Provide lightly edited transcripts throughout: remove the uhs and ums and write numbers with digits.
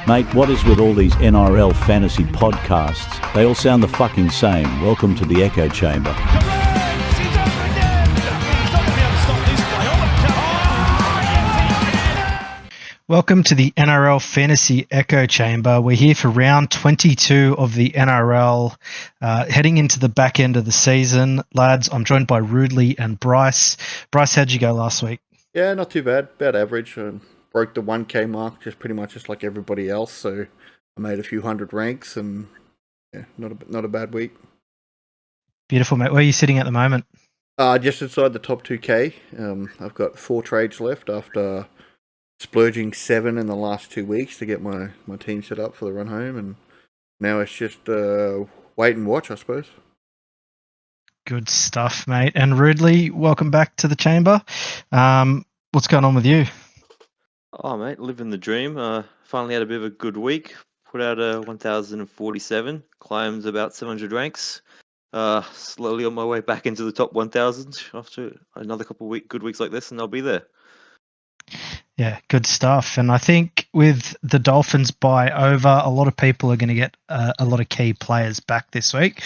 Mate, what is with all these NRL fantasy podcasts? They all sound the fucking same. Welcome to the Echo Chamber. Welcome to the NRL Fantasy Echo Chamber. We're here for round 22 of the NRL, heading into the back end of the season. Lads, I'm joined by Rudley and Bryce. Bryce, how'd you go last week? Yeah, not too bad. About average. Broke the 1K mark, pretty much like everybody else. So I made a few hundred ranks, and yeah, not a bad week. Beautiful, mate. Where are you sitting at the moment? Just inside the top 2K. I've got 4 trades left after splurging 7 in the last 2 weeks to get my team set up for the run home, and now it's just wait and watch, I suppose. Good stuff, mate. And Rudley, welcome back to the chamber. What's going on with you? Oh, mate, living the dream. Finally had a bit of a good week. Put out a 1,047, climbed about 700 ranks. Slowly on my way back into the top 1,000 after another couple of good weeks like this, and I'll be there. Yeah, good stuff. And I think with the Dolphins bye over, a lot of people are going to get a lot of key players back this week.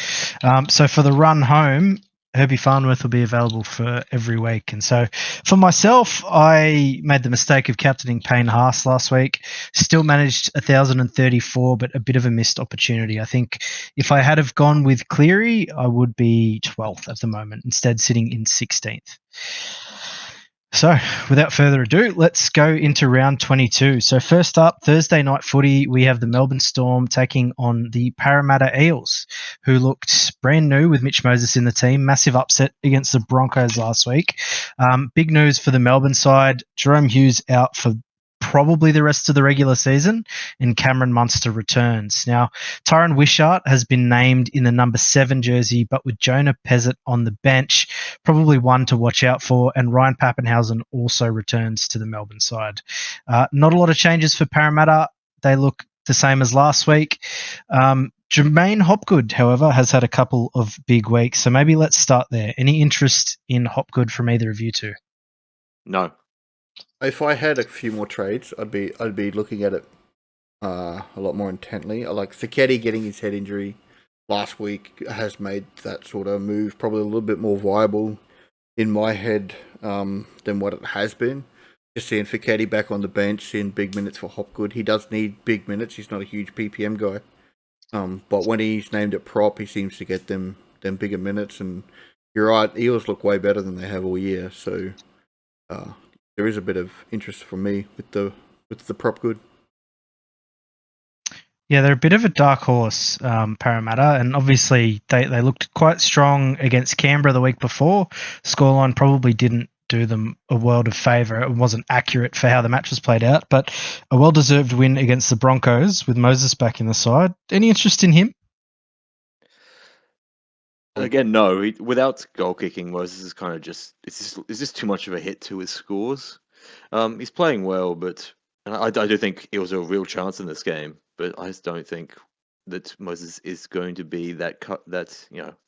So for the run home, Herbie Farnworth will be available for every week. And so for myself, I made the mistake of captaining Payne Haas last week. Still managed 1,034, but a bit of a missed opportunity. I think if I had have gone with Cleary, I would be 12th at the moment, instead sitting in 16th. So, without further ado, let's go into round 22. So, first up, Thursday night footy, we have the Melbourne Storm taking on the Parramatta Eels, who looked brand new with Mitch Moses in the team. Massive upset against the Broncos last week. Big news for the Melbourne side, Jerome Hughes out for probably the rest of the regular season, and Cameron Munster returns. Now, Tyron Wishart has been named in the number 7 jersey, but with Jonah Pezzett on the bench, probably one to watch out for, and Ryan Pappenhausen also returns to the Melbourne side. Not a lot of changes for Parramatta. They look the same as last week. Jermaine Hopgood, however, has had a couple of big weeks, so maybe let's start there. Any interest in Hopgood from either of you two? No. If I had a few more trades, I'd be looking at it a lot more intently. I like Fichetti getting his head injury last week has made that sort of move probably a little bit more viable in my head than what it has been. Just seeing Fichetti back on the bench, seeing big minutes for Hopgood. He does need big minutes. He's not a huge PPM guy, but when he's named at prop, he seems to get them bigger minutes. And you're right, Eels look way better than they have all year. So. There is a bit of interest from me with the prop good. Yeah, they're a bit of a dark horse, Parramatta, and obviously they looked quite strong against Canberra the week before. Scoreline probably didn't do them a world of favour. It wasn't accurate for how the match was played out, but a well-deserved win against the Broncos with Moses back in the side. Any interest in him? Again, no. Without goal kicking, Moses is kind of is this too much of a hit to his scores? He's playing well, but I do think it was a real chance in this game. But I just don't think that Moses is going to be that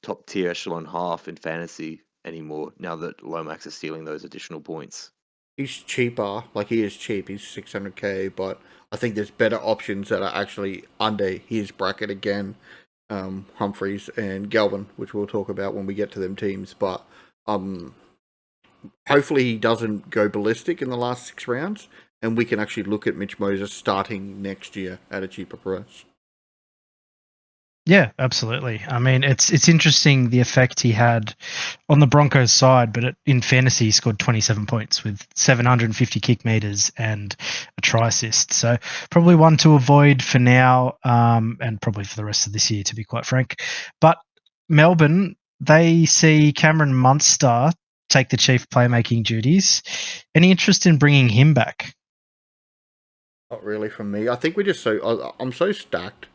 top tier echelon half in fantasy anymore. Now that Lomax is stealing those additional points, he's cheaper. Like, he is cheap. He's 600k, but I think there's better options that are actually under his bracket again. Humphreys and Galvin, which we'll talk about when we get to them teams. But hopefully he doesn't go ballistic in the last 6 rounds, and we can actually look at Mitch Moses starting next year at a cheaper price. Yeah, absolutely. I mean, it's interesting the effect he had on the Broncos side, but in fantasy he scored 27 points with 750 kick meters and a try assist. So probably one to avoid for now, and probably for the rest of this year, to be quite frank. But Melbourne, they see Cameron Munster take the chief playmaking duties. Any interest in bringing him back? Not really from me. I think I'm so stacked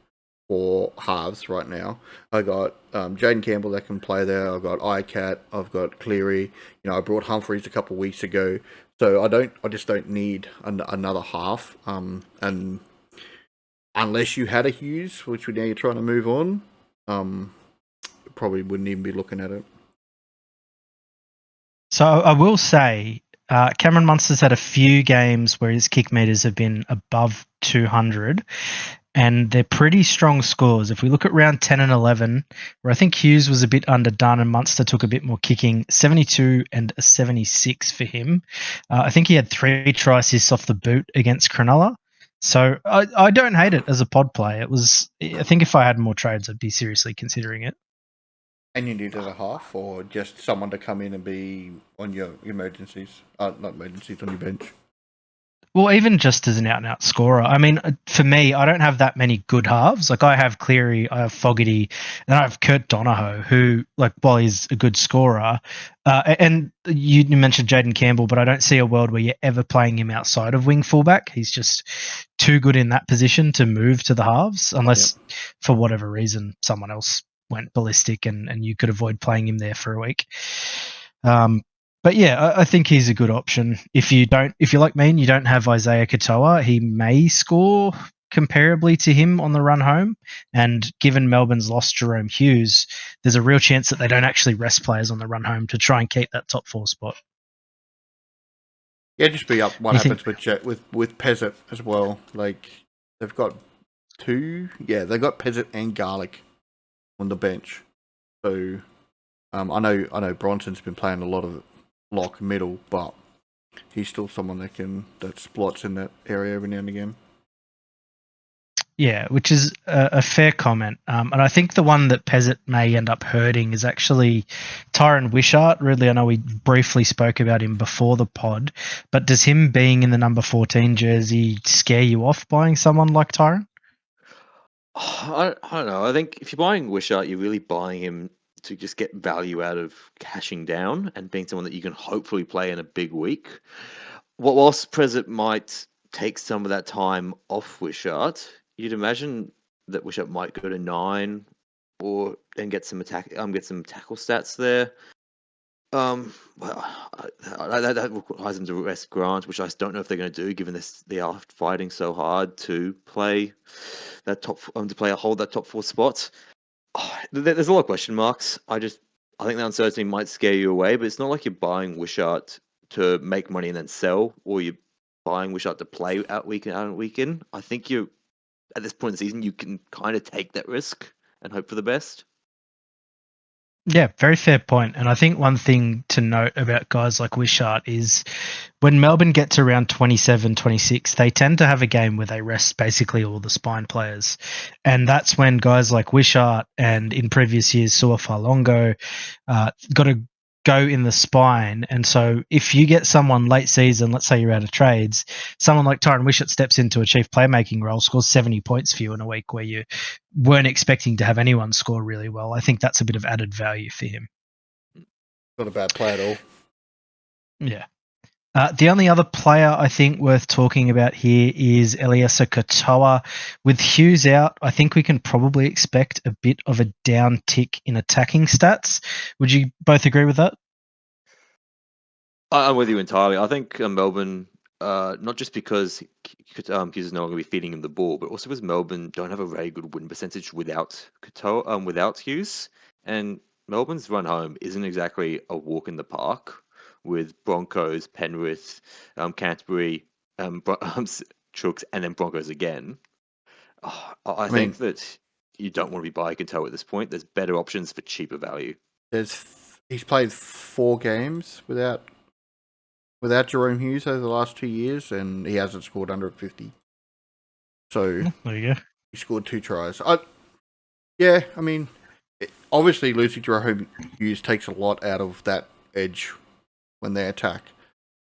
for halves right now. I got Jaden Campbell that can play there. I've got ICAT. I've got Cleary. I brought Humphreys a couple of weeks ago. So I just don't need another half. And unless you had a Hughes, which now you're trying to move on, probably wouldn't even be looking at it. So I will say Cameron Munster's had a few games where his kick meters have been above 200, and they're pretty strong scores. If we look at round 10 and 11, where I think Hughes was a bit underdone and Munster took a bit more kicking, 72 and a 76 for him. I think he had 3 try assists off the boot against Cronulla. So I don't hate it as a pod play. I think if I had more trades, I'd be seriously considering it. And you needed a half, or just someone to come in and be on your emergencies, not emergencies, on your bench. Well, even just as an out-and-out scorer, I mean, for me, I don't have that many good halves. Like, I have Cleary, I have Fogarty, and I have Kurt Donohoe, who, like, while he's a good scorer, and you mentioned Jaden Campbell, but I don't see a world where you're ever playing him outside of wing fullback. He's just too good in that position to move to the halves, unless, for whatever reason, someone else went ballistic and you could avoid playing him there for a week. But yeah, I think he's a good option. If you're like me and you don't have Isaiah Katoa, he may score comparably to him on the run home. And given Melbourne's lost Jerome Hughes, there's a real chance that they don't actually rest players on the run home to try and keep that top 4 spot. Yeah, just be up what happens with Pezzett as well. Like, they've got 2. Yeah, they've got Pezzett and Garlic on the bench. So I know Bronson's been playing a lot of lock middle, but he's still someone that splots in that area every now and again. Yeah, which is a fair comment. And I think the one that Pezzett may end up hurting is actually Tyron Wishart. Really, I know we briefly spoke about him before the pod, but does him being in the number 14 jersey scare you off buying someone like Tyron? I don't know. I think if you're buying Wishart, you're really buying him to just get value out of cashing down and being someone that you can hopefully play in a big week. Whilst Pezzett might take some of that time off Wishart, you'd imagine that Wishart might go to 9 or and get some tackle stats there. Well, that requires them to rest Grant, which I don't know if they're going to do, given they are fighting so hard to play that hold that top 4 spot. There's a lot of question marks. I think the uncertainty might scare you away, but it's not like you're buying Wishart to make money and then sell, or you're buying Wishart to play out week in. I think you, at this point in the season, you can kind of take that risk and hope for the best. Yeah, very fair point. And I think one thing to note about guys like Wishart is when Melbourne get to around 27, 26, they tend to have a game where they rest basically all the spine players. And that's when guys like Wishart and in previous years, Suafalongo got to go in the spine. And so if you get someone late season, let's say you're out of trades, someone like Tyron Wishart steps into a chief playmaking role, scores 70 points for you in a week where you weren't expecting to have anyone score really well. I think that's a bit of added value for him. Not a bad play at all. Yeah. The only other player I think worth talking about here is Eliesa Katoa. With Hughes out, I think we can probably expect a bit of a downtick in attacking stats. Would you both agree with that? I'm with you entirely. I think Melbourne, not just because Hughes is no longer going to be feeding him the ball, but also because Melbourne don't have a very good win percentage without without Hughes, and Melbourne's run home isn't exactly a walk in the park with Broncos, Penrith, Canterbury, Chooks, and then Broncos again. I think that you don't want to be buying Katoa at this point. There's better options for cheaper value. He's played 4 games without Jerome Hughes over the last 2 years, and he hasn't scored under 50. So there you go. He scored 2 tries. I mean, obviously losing Jerome Hughes takes a lot out of that edge when they attack.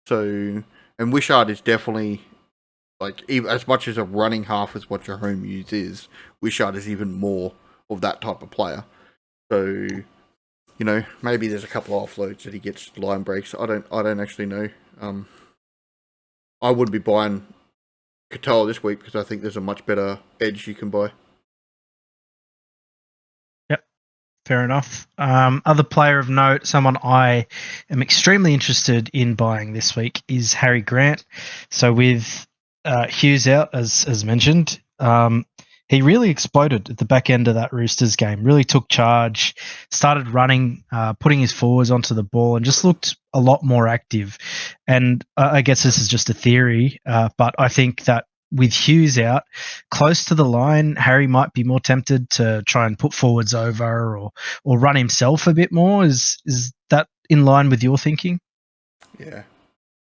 So, and Wishart is definitely, like, even as much as a running half as what Jerome Hughes is, Wishart is even more of that type of player. So, maybe there's a couple of offloads that he gets line breaks. I don't actually know. I wouldn't be buying Katoa this week because I think there's a much better edge you can buy. Yep, fair enough. Other player of note, someone I am extremely interested in buying this week is Harry Grant. So with Hughes out, as mentioned, he really exploded at the back end of that Roosters game. Really took charge, started running, putting his forwards onto the ball, and just looked a lot more active. And I guess this is just a theory, but I think that with Hughes out close to the line, Harry might be more tempted to try and put forwards over or run himself a bit more. Is that in line with your thinking? Yeah.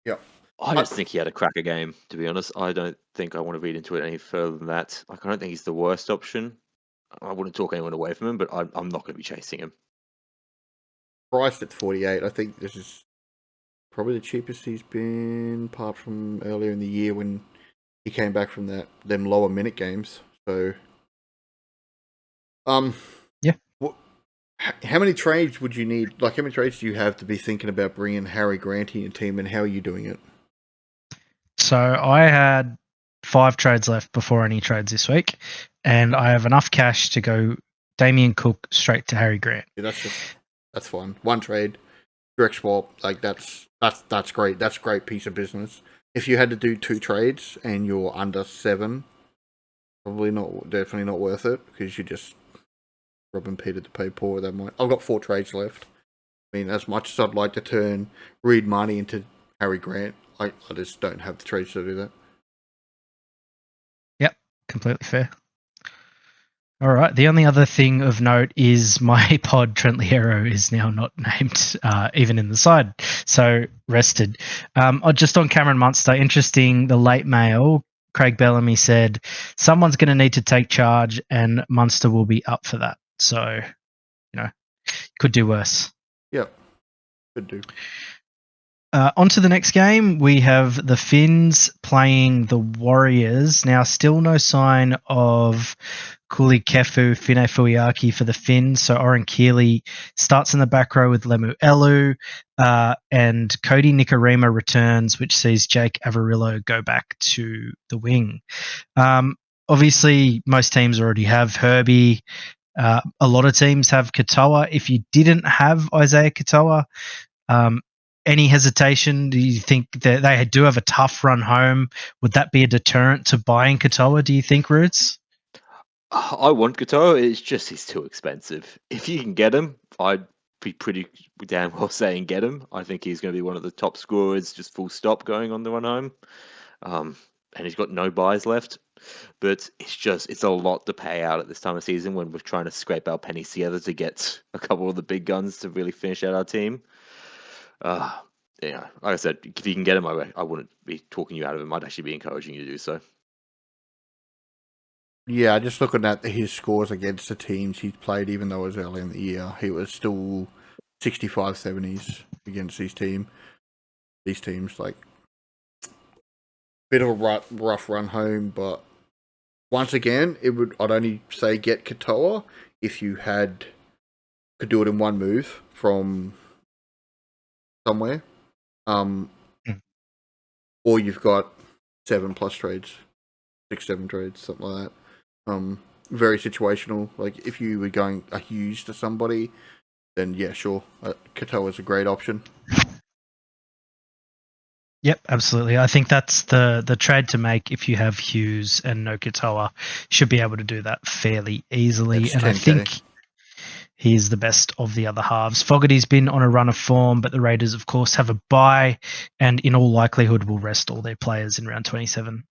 Yep. I just think he had a cracker game, to be honest. I don't think I want to read into it any further than that. Like, I don't think he's the worst option. I wouldn't talk anyone away from him, but I'm not going to be chasing him. Priced at 48, I think this is probably the cheapest he's been, apart from earlier in the year when he came back from them lower minute games. So, Yeah. How many trades would you need? Like, how many trades do you have to be thinking about bringing Harry Grant in your team, and how are you doing it? So I had 5 trades left before any trades this week, and I have enough cash to go Damien Cook straight to Harry Grant. Yeah, that's fine. One trade, direct swap, like that's great. That's a great piece of business. If you had to do 2 trades and you're under 7, definitely not worth it, because you just robbing Peter to pay Paul. That might. I've got 4 trades left. I mean, as much as I'd like to turn Reed Money into Harry Grant, I just don't have the trades to do that. Yep, completely fair. All right. The only other thing of note is my pod Trent Liero is now not named even in the side, so rested. Just on Cameron Munster, interesting. The late mail, Craig Bellamy said someone's going to need to take charge, and Munster will be up for that. So, could do worse. Yep, could do. On to the next game. We have the Finns playing the Warriors. Now, still no sign of Kuli Kefu, Fine Fuiaki for the Finns. So Oren Keeley starts in the back row with Lemu Elu, and Cody Nikarima returns, which sees Jake Avarillo go back to the wing. Obviously, most teams already have Herbie. A lot of teams have Katoa. If you didn't have Isaiah Katoa, any hesitation? Do you think that they do have a tough run home? Would that be a deterrent to buying Katoa, do you think, Roots? I want Katoa. It's just he's too expensive. If you can get him, I'd be pretty damn well saying get him. I think he's going to be one of the top scorers, just full stop, going on the run home. And he's got no buys left. But it's a lot to pay out at this time of season when we're trying to scrape our pennies together to get a couple of the big guns to really finish out our team. Like I said, if you can get him, I wouldn't be talking you out of him. I'd actually be encouraging you to do so. Yeah, just looking at his scores against the teams he's played, even though it was early in the year, he was still 65, 70s against these teams. Like, bit of a rough run home, but once again, I'd only say get Katoa if you could do it in one move from somewhere, or you've got 7+ trades, 6-7 trades, something like that. Very situational. Like, if you were going a Hughes to somebody, then yeah, sure, Katoa is a great option. Yep, absolutely. I think that's the trade to make if you have Hughes and no Katoa. Should be able to do that fairly easily. It's and 10K. I think he's the best of the other halves. Fogarty's been on a run of form, but the Raiders, of course, have a bye and in all likelihood will rest all their players in round 27.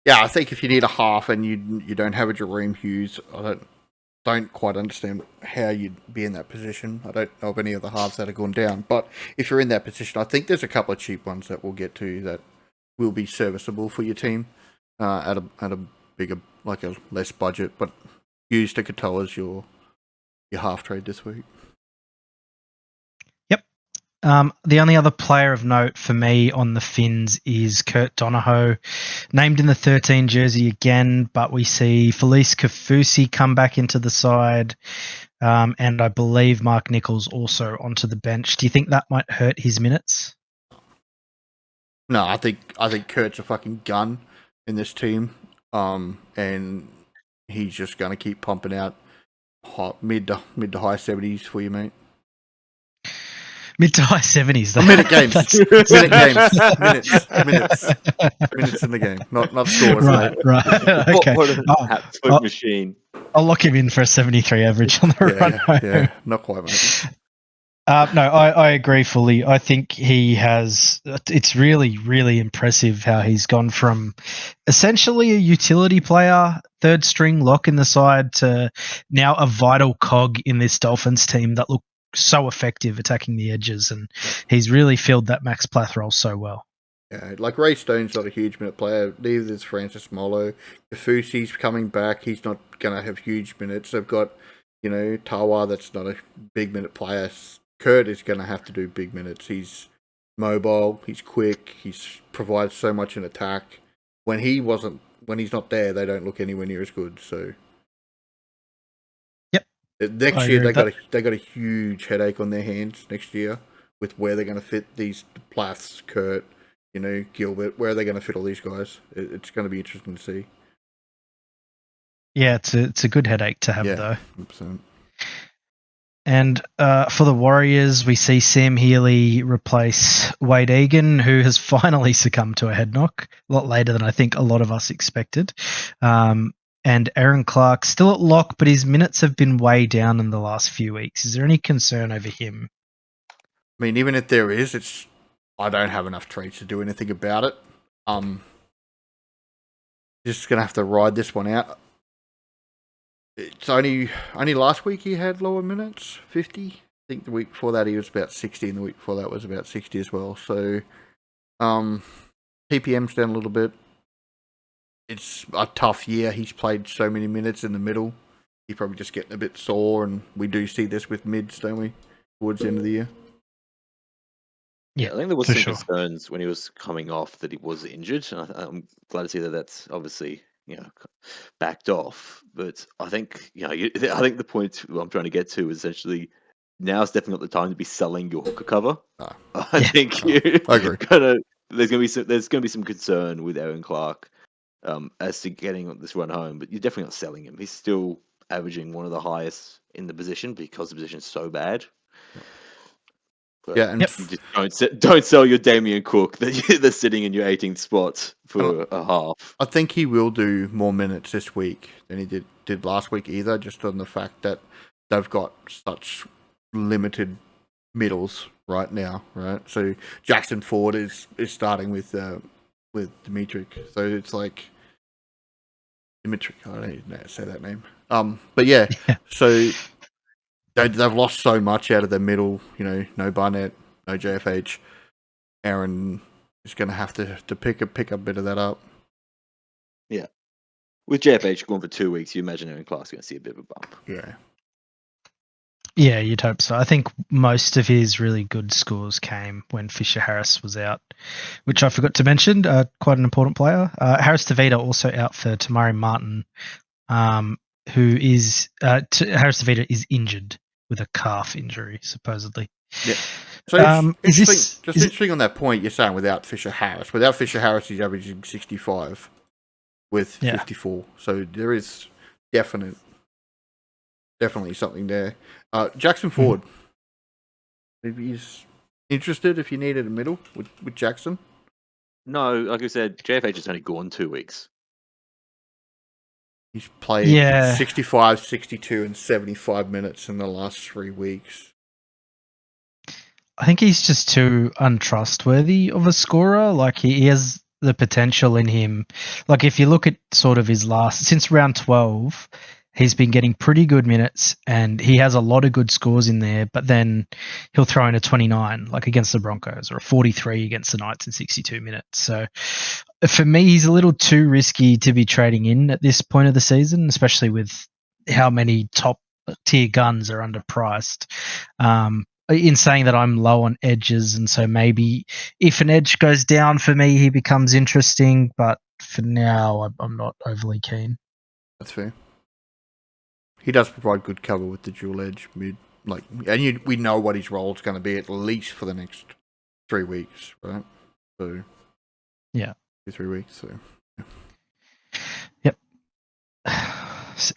Yeah, I think if you need a half and you don't have a Jerome Hughes, I don't quite understand how you'd be in that position. I don't know of any other halves that have gone down, but if you're in that position, I think there's a couple of cheap ones that we'll get to that will be serviceable for your team at a bigger, like a less budget. But Hughes to Katoa as your half trade this week. The only other player of note for me on the Finns is Kurt Donahoe, named in the 13 jersey again, but we see Felice Kafusi come back into the side, and I believe Mark Nichols also onto the bench. Do you think that might hurt his minutes? No, I think Kurt's a fucking gun in this team, and he's just going to keep pumping out mid to high 70s for you, mate. Mid to high 70s. Minute games. Minutes in the game. Not scores. Right. Okay. What an absolute machine. I'll lock him in for a 73 average on the run home. Yeah, not quite, mate. No, I agree fully. I think he has. It's really, really impressive how he's gone from essentially a utility player, third string lock in the side, to now a vital cog in this Dolphins team that look so effective attacking the edges, and he's really filled that Max Plath role so well. Yeah, like Ray Stone's not a huge minute player. Neither is Francis Molo. Kafusi's coming back. He's not going to have huge minutes. They've got, Tawa that's not a big minute player. Kurt is going to have to do big minutes. He's mobile. He's quick. He's provides so much in attack. When he's not there, they don't look anywhere near as good. So, yep. Next year they got a huge headache on their hands. Next year with where they're going to fit these Plaths, Kurt. Gilbert, where are they going to fit all these guys? It's going to be interesting to see. Yeah, it's a good headache to have, though. 100%. And for the Warriors, we see Sam Healy replace Wade Egan, who has finally succumbed to a head knock, a lot later than I think a lot of us expected. And Aaron Clark still at lock, but his minutes have been way down in the last few weeks. Is there any concern over him? I mean, even if there is, I don't have enough trades to do anything about it. Just gonna have to ride this one out. It's only last week he had lower minutes, 50. I think the week before that he was about 60, and the week before that was about 60 as well. So, PPM's down a little bit. It's a tough year. He's played so many minutes in the middle. He's probably just getting a bit sore, and we do see this with mids, don't we? Towards the end of the year. Yeah, I think there was some concerns when he was coming off that he was injured, and I'm glad to see that that's obviously backed off. But I think I think the point I'm trying to get to is essentially now's definitely not the time to be selling your hooker cover. I think I agree. There's gonna be some concern with Aaron Clark as to getting this run home, but you're definitely not selling him. He's still averaging one of the highest in the position because the position's so bad. But yeah, and just don't sell your Damien Cook that's sitting in your 18th spot for a half. I think he will do more minutes this week than he did last week either, just on the fact that they've got such limited middles right now, right? So Jackson Ford is starting with Dimitri, so it's like Dimitri. I don't even know how to say that name. But yeah. So. They've lost so much out of the middle, no Barnett, no JFH. Aaron is going to have to pick a bit of that up. Yeah. With JFH going for 2 weeks, you imagine Aaron Clark's going to see a bit of a bump. Yeah. Yeah, you'd hope so. I think most of his really good scores came when Fisher Harris was out, which I forgot to mention, quite an important player. Harris DeVita also out for Tamari Martin, who is Harris DeVita is injured with a calf injury, supposedly. Yeah. So interesting on that point you're saying without Fisher Harris. Without Fisher Harris, he's averaging 65 with 54. So there is definitely something there. Jackson Ford. He's interested if you needed a middle with Jackson. No, like I said, JFH has only gone 2 weeks. He's played 65, 62, and 75 minutes in the last 3 weeks. I think he's just too untrustworthy of a scorer. Like, he has the potential in him. Like, if you look at sort of his since round 12, he's been getting pretty good minutes, and he has a lot of good scores in there, but then he'll throw in a 29, like against the Broncos, or a 43 against the Knights in 62 minutes. So for me, he's a little too risky to be trading in at this point of the season, especially with how many top tier guns are underpriced. In saying that, I'm low on edges, and so maybe if an edge goes down for me, he becomes interesting, but for now, I'm not overly keen. That's fair. He does provide good cover with the dual edge mid, we know what his role is going to be at least for the next 3 weeks, right? So, 3 weeks. So, yep.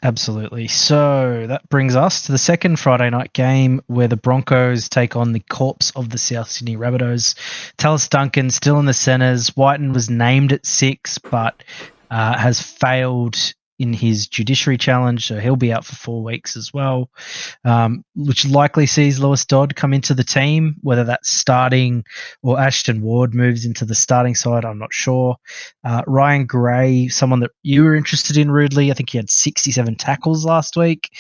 Absolutely. So that brings us to the second Friday night game where the Broncos take on the corpse of the South Sydney Rabbitohs. Tallis Duncan still in the centres. Whiten was named at 6, but has failed in his judiciary challenge, so he'll be out for 4 weeks as well, which likely sees Lewis Dodd come into the team, whether that's starting or Ashton Ward moves into the starting side, I'm not sure. Ryan Gray, someone that you were interested in, Rudely, I think he had 67 tackles last week.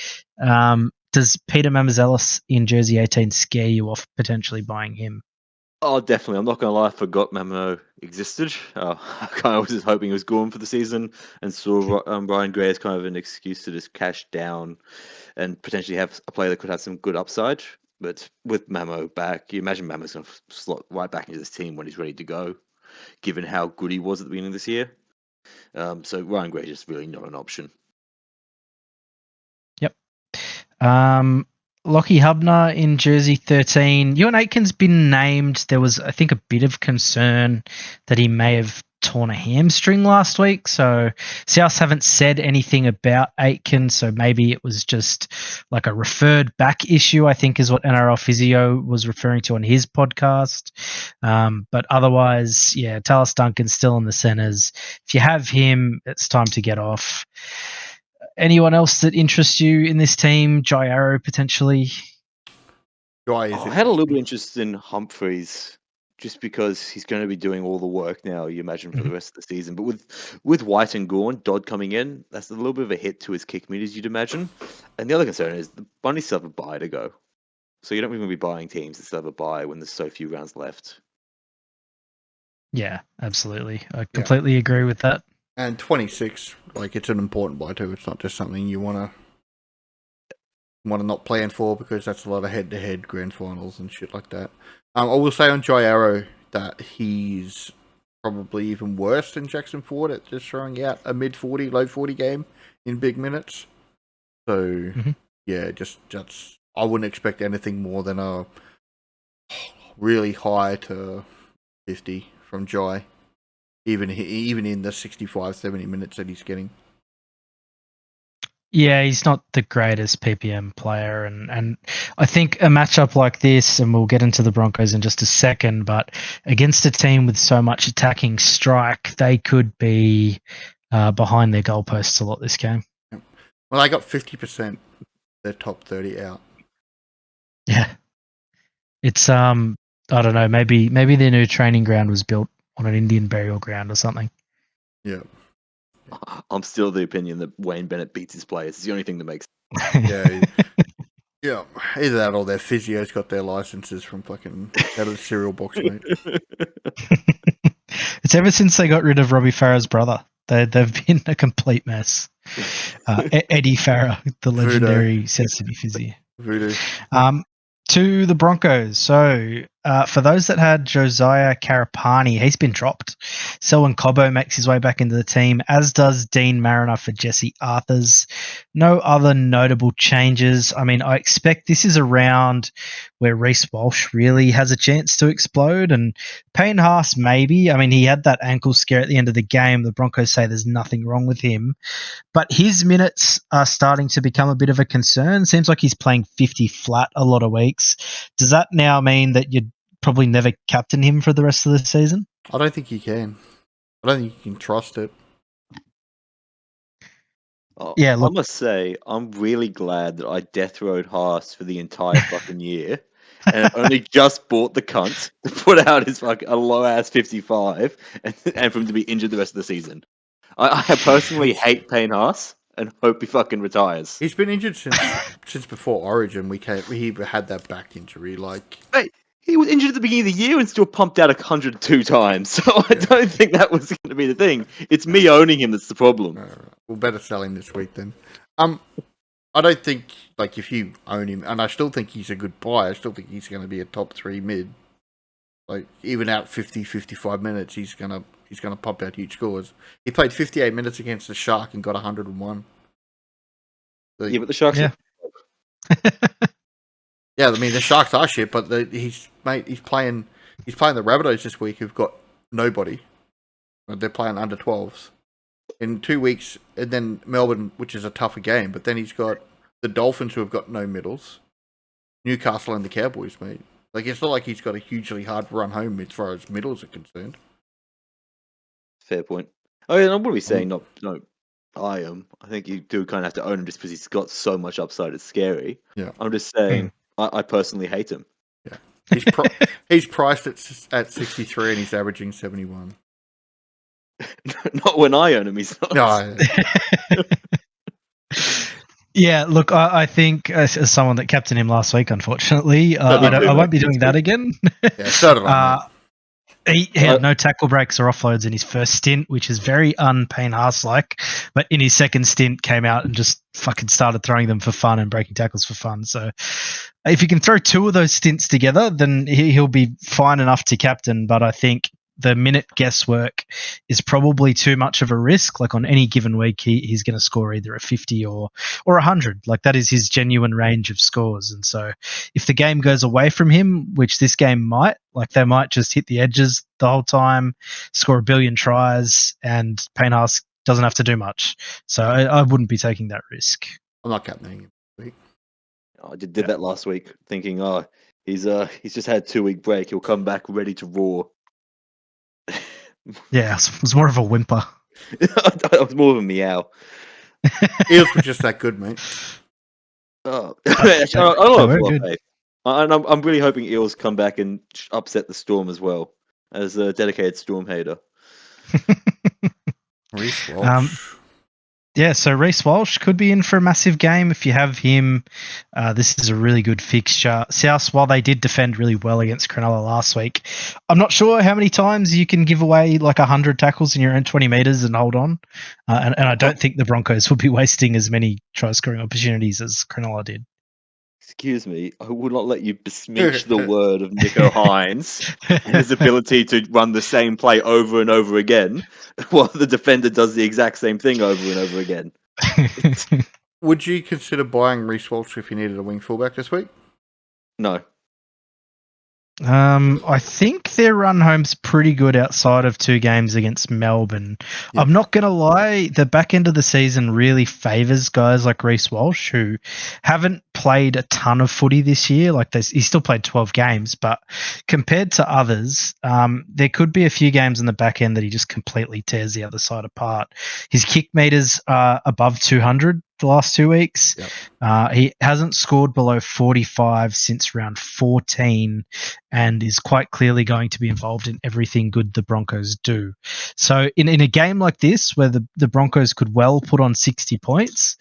Does Peter Mamazelis in jersey 18 scare you off potentially buying him? Oh, definitely. I'm not going to lie, I forgot Mamo existed. I kind of was just hoping he was gone for the season and saw Ryan Gray as kind of an excuse to just cash down and potentially have a player that could have some good upside. But with Mamo back, you imagine Mamo's going to slot right back into this team when he's ready to go, given how good he was at the beginning of this year. So Ryan Gray is just really not an option. Yep. Lockie Hubner in jersey 13. Ewan Aitken's been named. There was, I think, a bit of concern that he may have torn a hamstring last week. So South haven't said anything about Aitken. So maybe it was just like a referred back issue, I think is what NRL Physio was referring to on his podcast. But otherwise, yeah, Tallis Duncan's still in the centres. If you have him, it's time to get off. Anyone else that interests you in this team? Jai Arrow potentially. I had a little bit of interest in Humphreys just because he's going to be doing all the work now, you imagine, for the rest of the season. But with White and Gawn, Dodd coming in, that's a little bit of a hit to his kick meters, you'd imagine. And the other concern is the Bunnies still have a bye to go. So you don't even be buying teams that still have a bye when there's so few rounds left. Yeah, absolutely. I completely agree with that. And 26, like, it's an important buy too. It's not just something you want to not plan for, because that's a lot of head-to-head grand finals and shit like that. I will say on Jai Arrow that he's probably even worse than Jackson Ford at just throwing out a mid-40, low-40 game in big minutes. So, yeah, just I wouldn't expect anything more than a really high to 50 from Jai. Even in the 65, 70 minutes that he's getting. Yeah, he's not the greatest PPM player. And I think a matchup like this, and we'll get into the Broncos in just a second, but against a team with so much attacking strike, they could be behind their goalposts a lot this game. Well, they got 50% their top 30 out. Yeah. It's, I don't know, maybe their new training ground was built on an Indian burial ground or something. Yeah. I'm still of the opinion that Wayne Bennett beats his players. It's the only thing that makes Yeah. Yeah. Either that or their physios got their licenses from fucking out of the cereal box, mate. It's ever since they got rid of Robbie Farah's brother. They've been a complete mess. Eddie Farah, the legendary South Sydney physio. Voodoo. To the Broncos. So for those that had Josiah Karapani, he's been dropped. Selwyn Cobbo makes his way back into the team, as does Dean Mariner for Jesse Arthurs. No other notable changes. I mean, I expect this is a round where Reece Walsh really has a chance to explode, and Payne Haas maybe. I mean, he had that ankle scare at the end of the game. The Broncos say there's nothing wrong with him. But his minutes are starting to become a bit of a concern. Seems like he's playing 50 flat a lot of weeks. Does that now mean that you'd probably never captain him for the rest of the season? I don't think you can. I don't think you can trust it. Yeah, look, I must say, I'm really glad that I death rode Haas for the entire fucking year. And only just bought the cunt to put out his a low ass 55 and for him to be injured the rest of the season. I personally hate Payne Haas and hope he fucking retires. He's been injured since before Origin. He had that back injury. Like, Mate, he was injured at the beginning of the year and still pumped out 102 times. So I don't think that was going to be the thing. It's me owning him that's the problem. we'll better sell him this week then. I don't think, like, if you own him, and I still think he's a good buy, I still think he's going to be a top 3 mid. Like, even out 50, 55 minutes, he's gonna pump out huge scores. He played 58 minutes against the Shark and got 101. So, Yeah, but the Sharks yeah. Yeah, I mean the Sharks are shit, but he's playing the Rabbitohs this week, who've got nobody. They're playing under 12s. in 2 weeks, and then Melbourne, which is a tougher game, but then he's got the Dolphins, who have got no middles, Newcastle and the Cowboys, mate. Like, it's not like he's got a hugely hard run home as far as middles are concerned. Fair point. I mean, I'm probably saying not I am. I think you do kind of have to own him just because he's got so much upside. It's scary. Yeah. I'm just saying I personally hate him. Yeah. He's priced at 63 and he's averaging 71. Not when I own him. He's not. No. Yeah, look, I think as someone that captained him last week, unfortunately, I won't be doing that again. Yeah, so did I, mate. He had no tackle breaks or offloads in his first stint, which is very un-Payne Haas-like. But in his second stint, came out and just fucking started throwing them for fun and breaking tackles for fun. So if you can throw two of those stints together, then he'll be fine enough to captain. But I think the minute guesswork is probably too much of a risk. Like on any given week, he's going to score either a 50 or 100. Like that is his genuine range of scores. And so if the game goes away from him, which this game might, like they might just hit the edges the whole time, score a billion tries, and Payne Haas doesn't have to do much. So I wouldn't be taking that risk. I'm not captaining him this week. I did that last week, thinking, he's just had a 2-week break. He'll come back ready to roar. Yeah, it was more of a whimper. It was more of a meow. Eels were just that good, mate. I don't know. I'm really hoping Eels come back and upset the Storm as well, as a dedicated Storm hater. Reece Walsh. Yeah, so Reece Walsh could be in for a massive game if you have him. This is a really good fixture. South, while they did defend really well against Cronulla last week, I'm not sure how many times you can give away like 100 tackles in your own 20 metres and hold on. And I don't think the Broncos will be wasting as many try-scoring opportunities as Cronulla did. Excuse me, I will not let you besmirch the word of Nico Hines and his ability to run the same play over and over again while the defender does the exact same thing over and over again. Would you consider buying Reece Walsh if you needed a wing fullback this week? No. I think their run home's pretty good outside of 2 games against Melbourne. Yeah. I'm not going to lie, the back end of the season really favours guys like Reece Walsh, who haven't played a ton of footy this year. Like he still played 12 games, but compared to others, there could be a few games in the back end that he just completely tears the other side apart. His kick meters are above 200 the last 2 weeks. Yep. He hasn't scored below 45 since round 14 and is quite clearly going to be involved in everything good the Broncos do. So in a game like this, where the Broncos could well put on 60 points,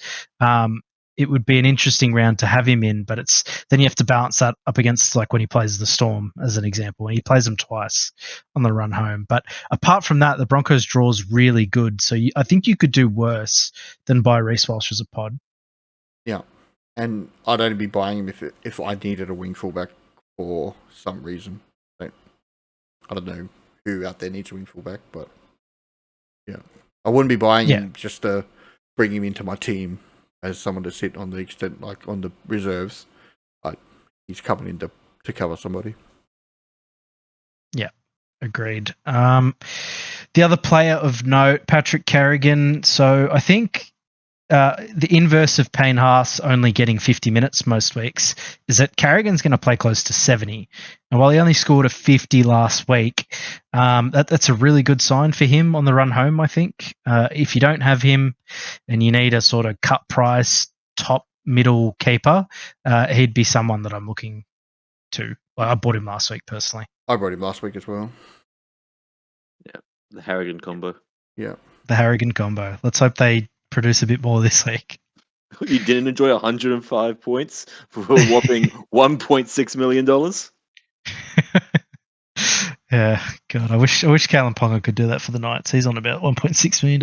it would be an interesting round to have him in, but then you have to balance that up against like when he plays the Storm, as an example, when he plays them twice on the run home. But apart from that, the Broncos draw is really good. So I think you could do worse than buy Reece Walsh as a pod. Yeah, and I'd only be buying him if I needed a wing fullback for some reason. I don't know who out there needs a wing fullback, but yeah, I wouldn't be buying him just to bring him into my team as someone to sit on the extent, like on the reserves. He's coming in to cover somebody. Yeah, agreed. The other player of note, Patrick Carrigan. So I think the inverse of Payne Haas only getting 50 minutes most weeks is that Carrigan's going to play close to 70. And while he only scored a 50 last week, that's a really good sign for him on the run home, I think. If you don't have him and you need a sort of cut price, top middle keeper, he'd be someone that I'm looking to. I bought him last week personally. I bought him last week as well. Yeah, the Harrigan combo. Yeah. The Harrigan combo. Let's hope they produce a bit more this week. You didn't enjoy 105 points for a whopping $1.6 million? Yeah, God, I wish Callum Ponga could do that for the Knights. He's on about $1.6 million.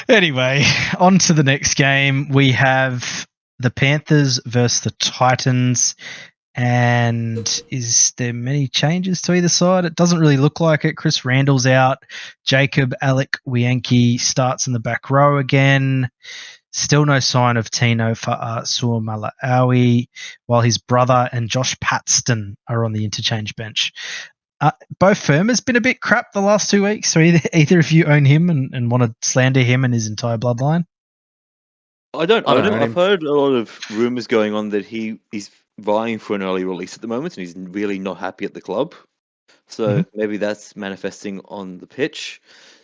Anyway, on to the next game. We have the Panthers versus the Titans. And is there many changes to either side? It doesn't really look like it. Chris Randall's out. Jacob Alec Wienke starts in the back row again. Still no sign of Tino Fa'asuamaleaui, while his brother and Josh Paxton are on the interchange bench. Both Firma's been a bit crap the last 2 weeks. So either of you own him and want to slander him and his entire bloodline? I don't I own don't him. own I've him. heard a lot of rumors going on that he's vying for an early release at the moment, and he's really not happy at the club. So maybe that's manifesting on the pitch.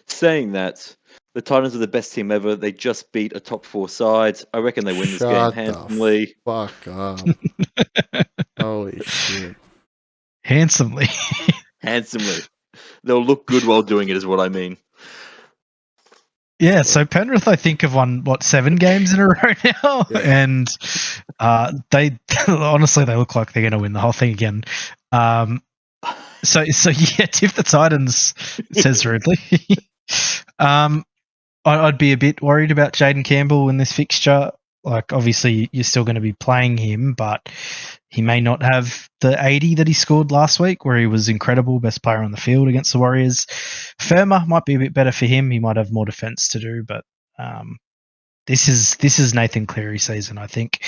Saying that, the Titans are the best team ever. They just beat a top 4 side. I reckon they win this game Shut the handsomely. fuck up. Holy shit. Handsomely. Handsomely. They'll look good while doing it, is what I mean. Yeah, so Penrith, I think, have won 7 games in a row now, Yeah. and they honestly they look like they're going to win the whole thing again. So yeah, tip the Titans, says Ridley. I'd be a bit worried about Jaden Campbell in this fixture. Like, obviously, you're still going to be playing him, but he may not have the 80 that he scored last week, where he was incredible, best player on the field against the Warriors. Firma might be a bit better for him. He might have more defense to do, but this is Nathan Cleary season. I think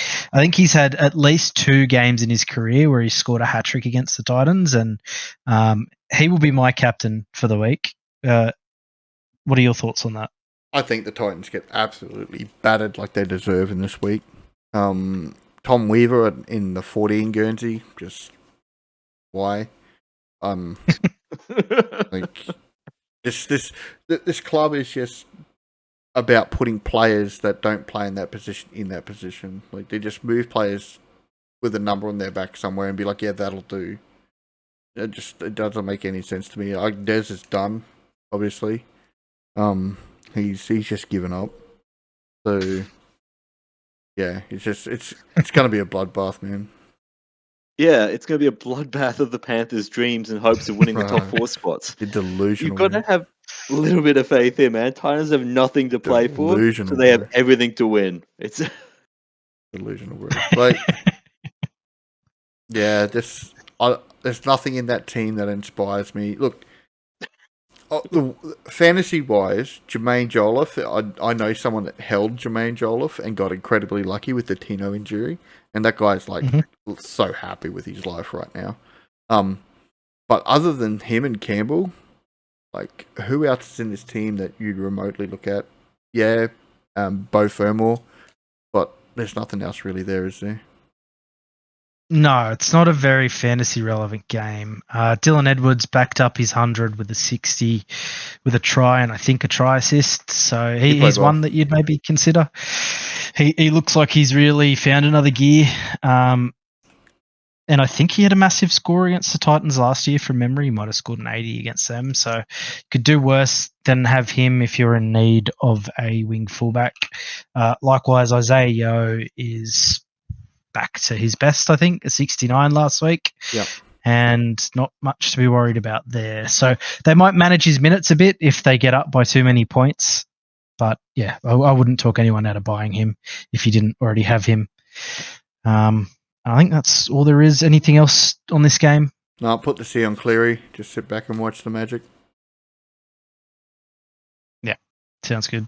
he's had at least 2 games in his career where he scored a hat trick against the Titans, and he will be my captain for the week. What are your thoughts on that? I think the Titans get absolutely battered like they deserve in this week. Tom Weaver in the 14 Guernsey, just why? Like this club is just about putting players that don't play in that position. Like, they just move players with a number on their back somewhere and be like, yeah, that'll do. It doesn't make any sense to me. Des is done, obviously. He's just given up. So yeah, it's gonna be a bloodbath, man. Yeah, it's going to be a bloodbath of the Panthers' dreams and hopes of winning the top 4 spots. You're delusional. You've got man. to have a little bit of faith here, man. Titans have nothing to play for, Delusional, so they have bro. everything to win. It's Delusional, bro. Like, yeah, there's nothing in that team that inspires me. Look, fantasy-wise, Jermaine Jolliffe, I know someone that held Jermaine Jolliffe and got incredibly lucky with the Tino injury, and that guy's like so happy with his life right now. But other than him and Campbell, like, who else is in this team that you'd remotely look at? Yeah, Beau Fermor, but there's nothing else really there, is there? No, it's not a very fantasy relevant game. Dylan Edwards backed up his 100 with a 60 with a try and I think a try assist. So he's one that you'd maybe consider. He looks like he's really found another gear. And I think he had a massive score against the Titans last year from memory. He might have scored an 80 against them. So could do worse than have him if you're in need of a wing fullback. Likewise, Isaiah Yeo is back to his best, I think, a 69 last week. Yeah. And not much to be worried about there. So they might manage his minutes a bit if they get up by too many points. But yeah, I wouldn't talk anyone out of buying him if you didn't already have him. I think that's all there is. Anything else on this game? No, put the C on Cleary. Just sit back and watch the magic. Yeah, sounds good.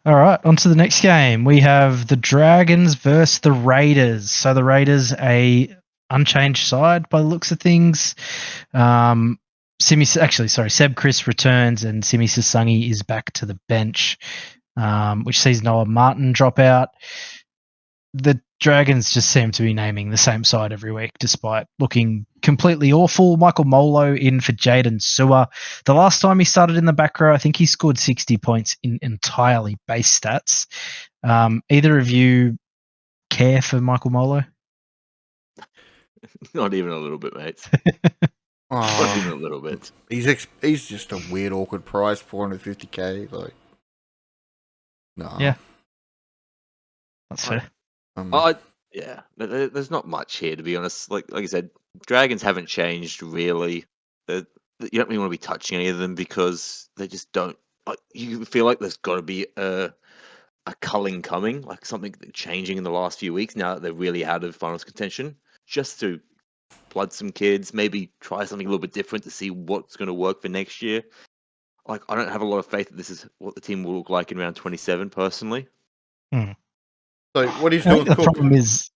All right, on to the next game. We have the Dragons versus the Raiders. So the Raiders, a unchanged side by the looks of things. Seb Chris returns and Simi Sasangi is back to the bench, which sees Noah Martin drop out. The Dragons just seem to be naming the same side every week, despite looking completely awful. Michael Molo in for Jaden Sewer. The last time he started in the back row, I think he scored 60 points in entirely base stats. Either of you care for Michael Molo? not even a little bit, mate. Not even a little bit. He's just a weird, awkward price, 450k. Like, no. Yeah, that's fair. Yeah, there's not much here, to be honest. Like I said, Dragons haven't changed really. You don't really want to be touching any of them because they just don't. Like, you feel like there's got to be a culling coming, like something changing in the last few weeks. Now that they're really out of finals contention, just to flood some kids, maybe try something a little bit different to see what's going to work for next year. Like, I don't have a lot of faith that this is what the team will look like in round 27, personally. So what he's I doing? think the problem is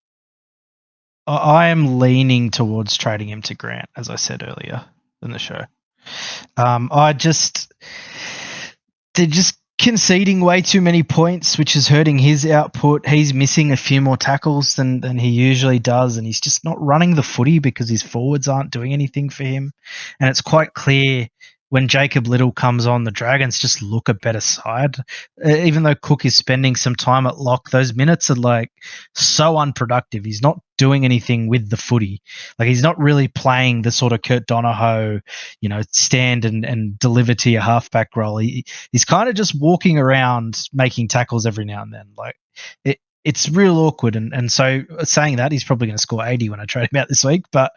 I am leaning towards trading him to Grant, as I said earlier. than the show. They're just conceding way too many points, which is hurting his output. He's missing a few more tackles than he usually does, and he's just not running the footy because his forwards aren't doing anything for him. And it's quite clear when Jacob Little comes on, the Dragons just look a better side. Even though Cook is spending some time at lock, those minutes are like so unproductive. He's not doing anything with the footy. Like he's not really playing the sort of Kurt Donohoe, stand and deliver to your halfback role. He's kind of just walking around making tackles every now and then. Like it's real awkward. And so saying that, he's probably going to score 80 when I trade him out this week. But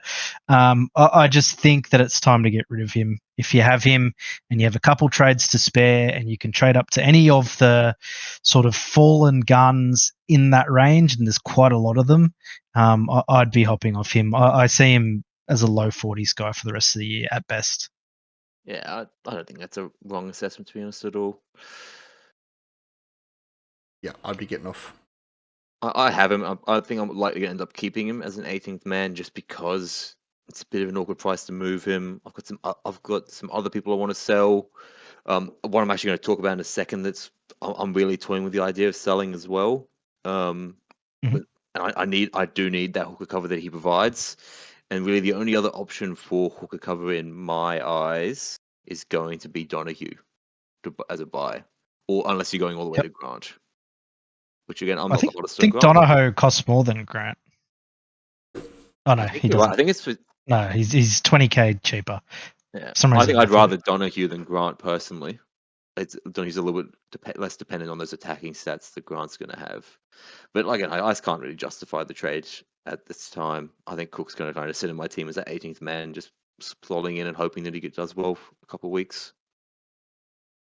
I just think that it's time to get rid of him. If you have him and you have a couple trades to spare and you can trade up to any of the sort of fallen guns in that range, and there's quite a lot of them, I'd be hopping off him. I see him as a low 40s guy for the rest of the year at best. Yeah, I don't think that's a wrong assessment, to be honest, at all. Yeah, I'd be getting off. I have him. I think I'm likely going to end up keeping him as an 18th man just because it's a bit of an awkward price to move him. I've got some other people I want to sell. One I'm actually going to talk about in a second. I'm really toying with the idea of selling as well. But I do need that hooker cover that he provides, and really the only other option for hooker cover in my eyes is going to be Donahue as a buy, or unless you're going all the way to Grant. Which again, I'm not the hottest on think Grant. Donohoe costs more than Grant. Oh no, he doesn't. Right. I think it's for no, he's 20k cheaper. Yeah, For some reason, I think I'd rather Donahue than Grant personally. Donahue's a little bit less dependent on those attacking stats that Grant's going to have. But again, I just can't really justify the trade at this time. I think Cook's going to kind of sit in my team as that 18th man, just plodding in and hoping that he does well for a couple of weeks.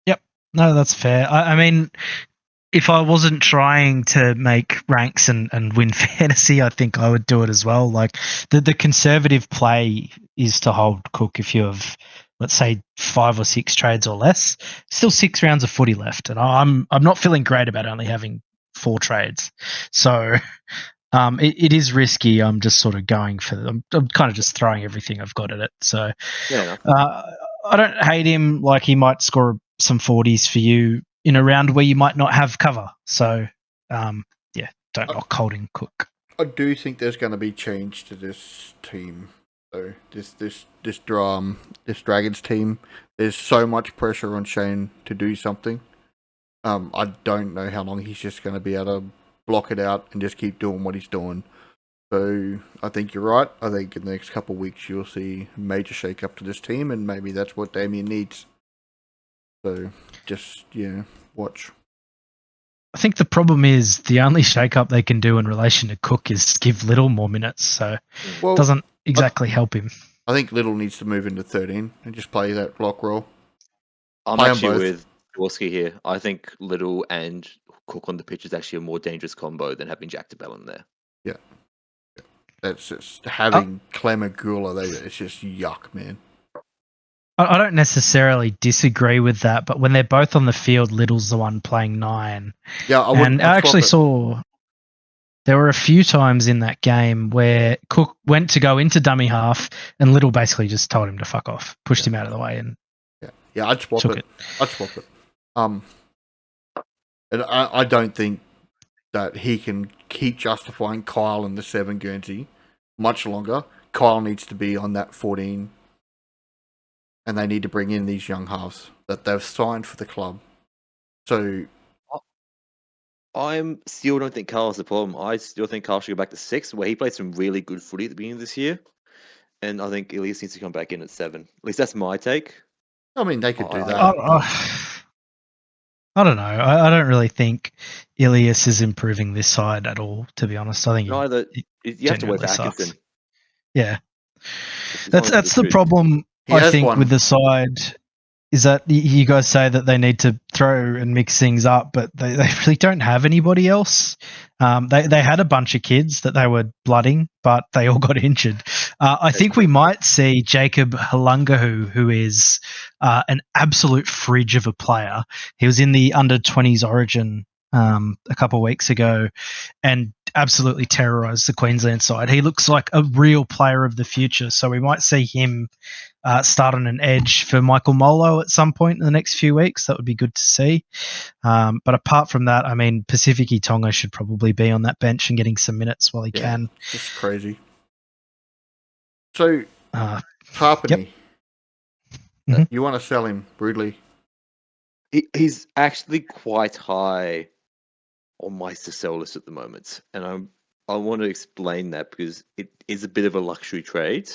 Yep, no, that's fair. I mean, if I wasn't trying to make ranks and win fantasy, I think I would do it as well. Like the conservative play is to hold Cook if you have, let's say, 5 or 6 trades or less. Still 6 rounds of footy left, and I'm not feeling great about only having 4 trades. So it is risky. I'm just sort of going for them. I'm kind of just throwing everything I've got at it. So I don't hate him. Like he might score some 40s for you in a round where you might not have cover. So, don't knock holding Cook. I do think there's going to be change to this team. So this Dragons team, there's so much pressure on Shane to do something. I don't know how long he's just going to be able to block it out and just keep doing what he's doing. So I think you're right. I think in the next couple of weeks you'll see a major shake-up to this team, and maybe that's what Damien needs. So just, watch. I think the problem is the only shake-up they can do in relation to Cook is give Little more minutes, so it doesn't exactly help him. I think Little needs to move into 13 and just play that block role. I'm actually with Dworsky here. I think Little and Cook on the pitch is actually a more dangerous combo than having Jack DeBell in there. Yeah. That's just having Clem and Gula there. It's just yuck, man. I don't necessarily disagree with that, but when they're both on the field, Little's the one playing 9. Yeah, I actually saw there were a few times in that game where Cook went to go into dummy half, and Little basically just told him to fuck off, pushed him out of the way, and I'd swap it. And I don't think that he can keep justifying Kyle in the 7 Guernsey much longer. Kyle needs to be on that 14. And they need to bring in these young halves that they've signed for the club. So I still don't think Carl's the problem. I still think Carl should go back to 6, where he played some really good footy at the beginning of this year. And I think Elias needs to come back in at 7. At least that's my take. I mean, they could do that. I don't know. I don't really think Elias is improving this side at all, to be honest. I think you have to wait for Atkinson. Yeah. That's the problem. I think with the side is that you guys say that they need to throw and mix things up, but they really don't have anybody else. They had a bunch of kids that they were blooding, but they all got injured. I think we might see Jacob Halungahu, who is an absolute fridge of a player. He was in the under-20s Origin a couple of weeks ago, and absolutely terrorised the Queensland side. He looks like a real player of the future, so we might see him start on an edge for Michael Molo at some point in the next few weeks. That would be good to see. But apart from that, I mean, Pacific Tonga should probably be on that bench and getting some minutes while he can. Just crazy. So, Yep. Tapine, you want to sell him brutally? He's actually quite high on my to sell list at the moment, and I want to explain that because it is a bit of a luxury trade,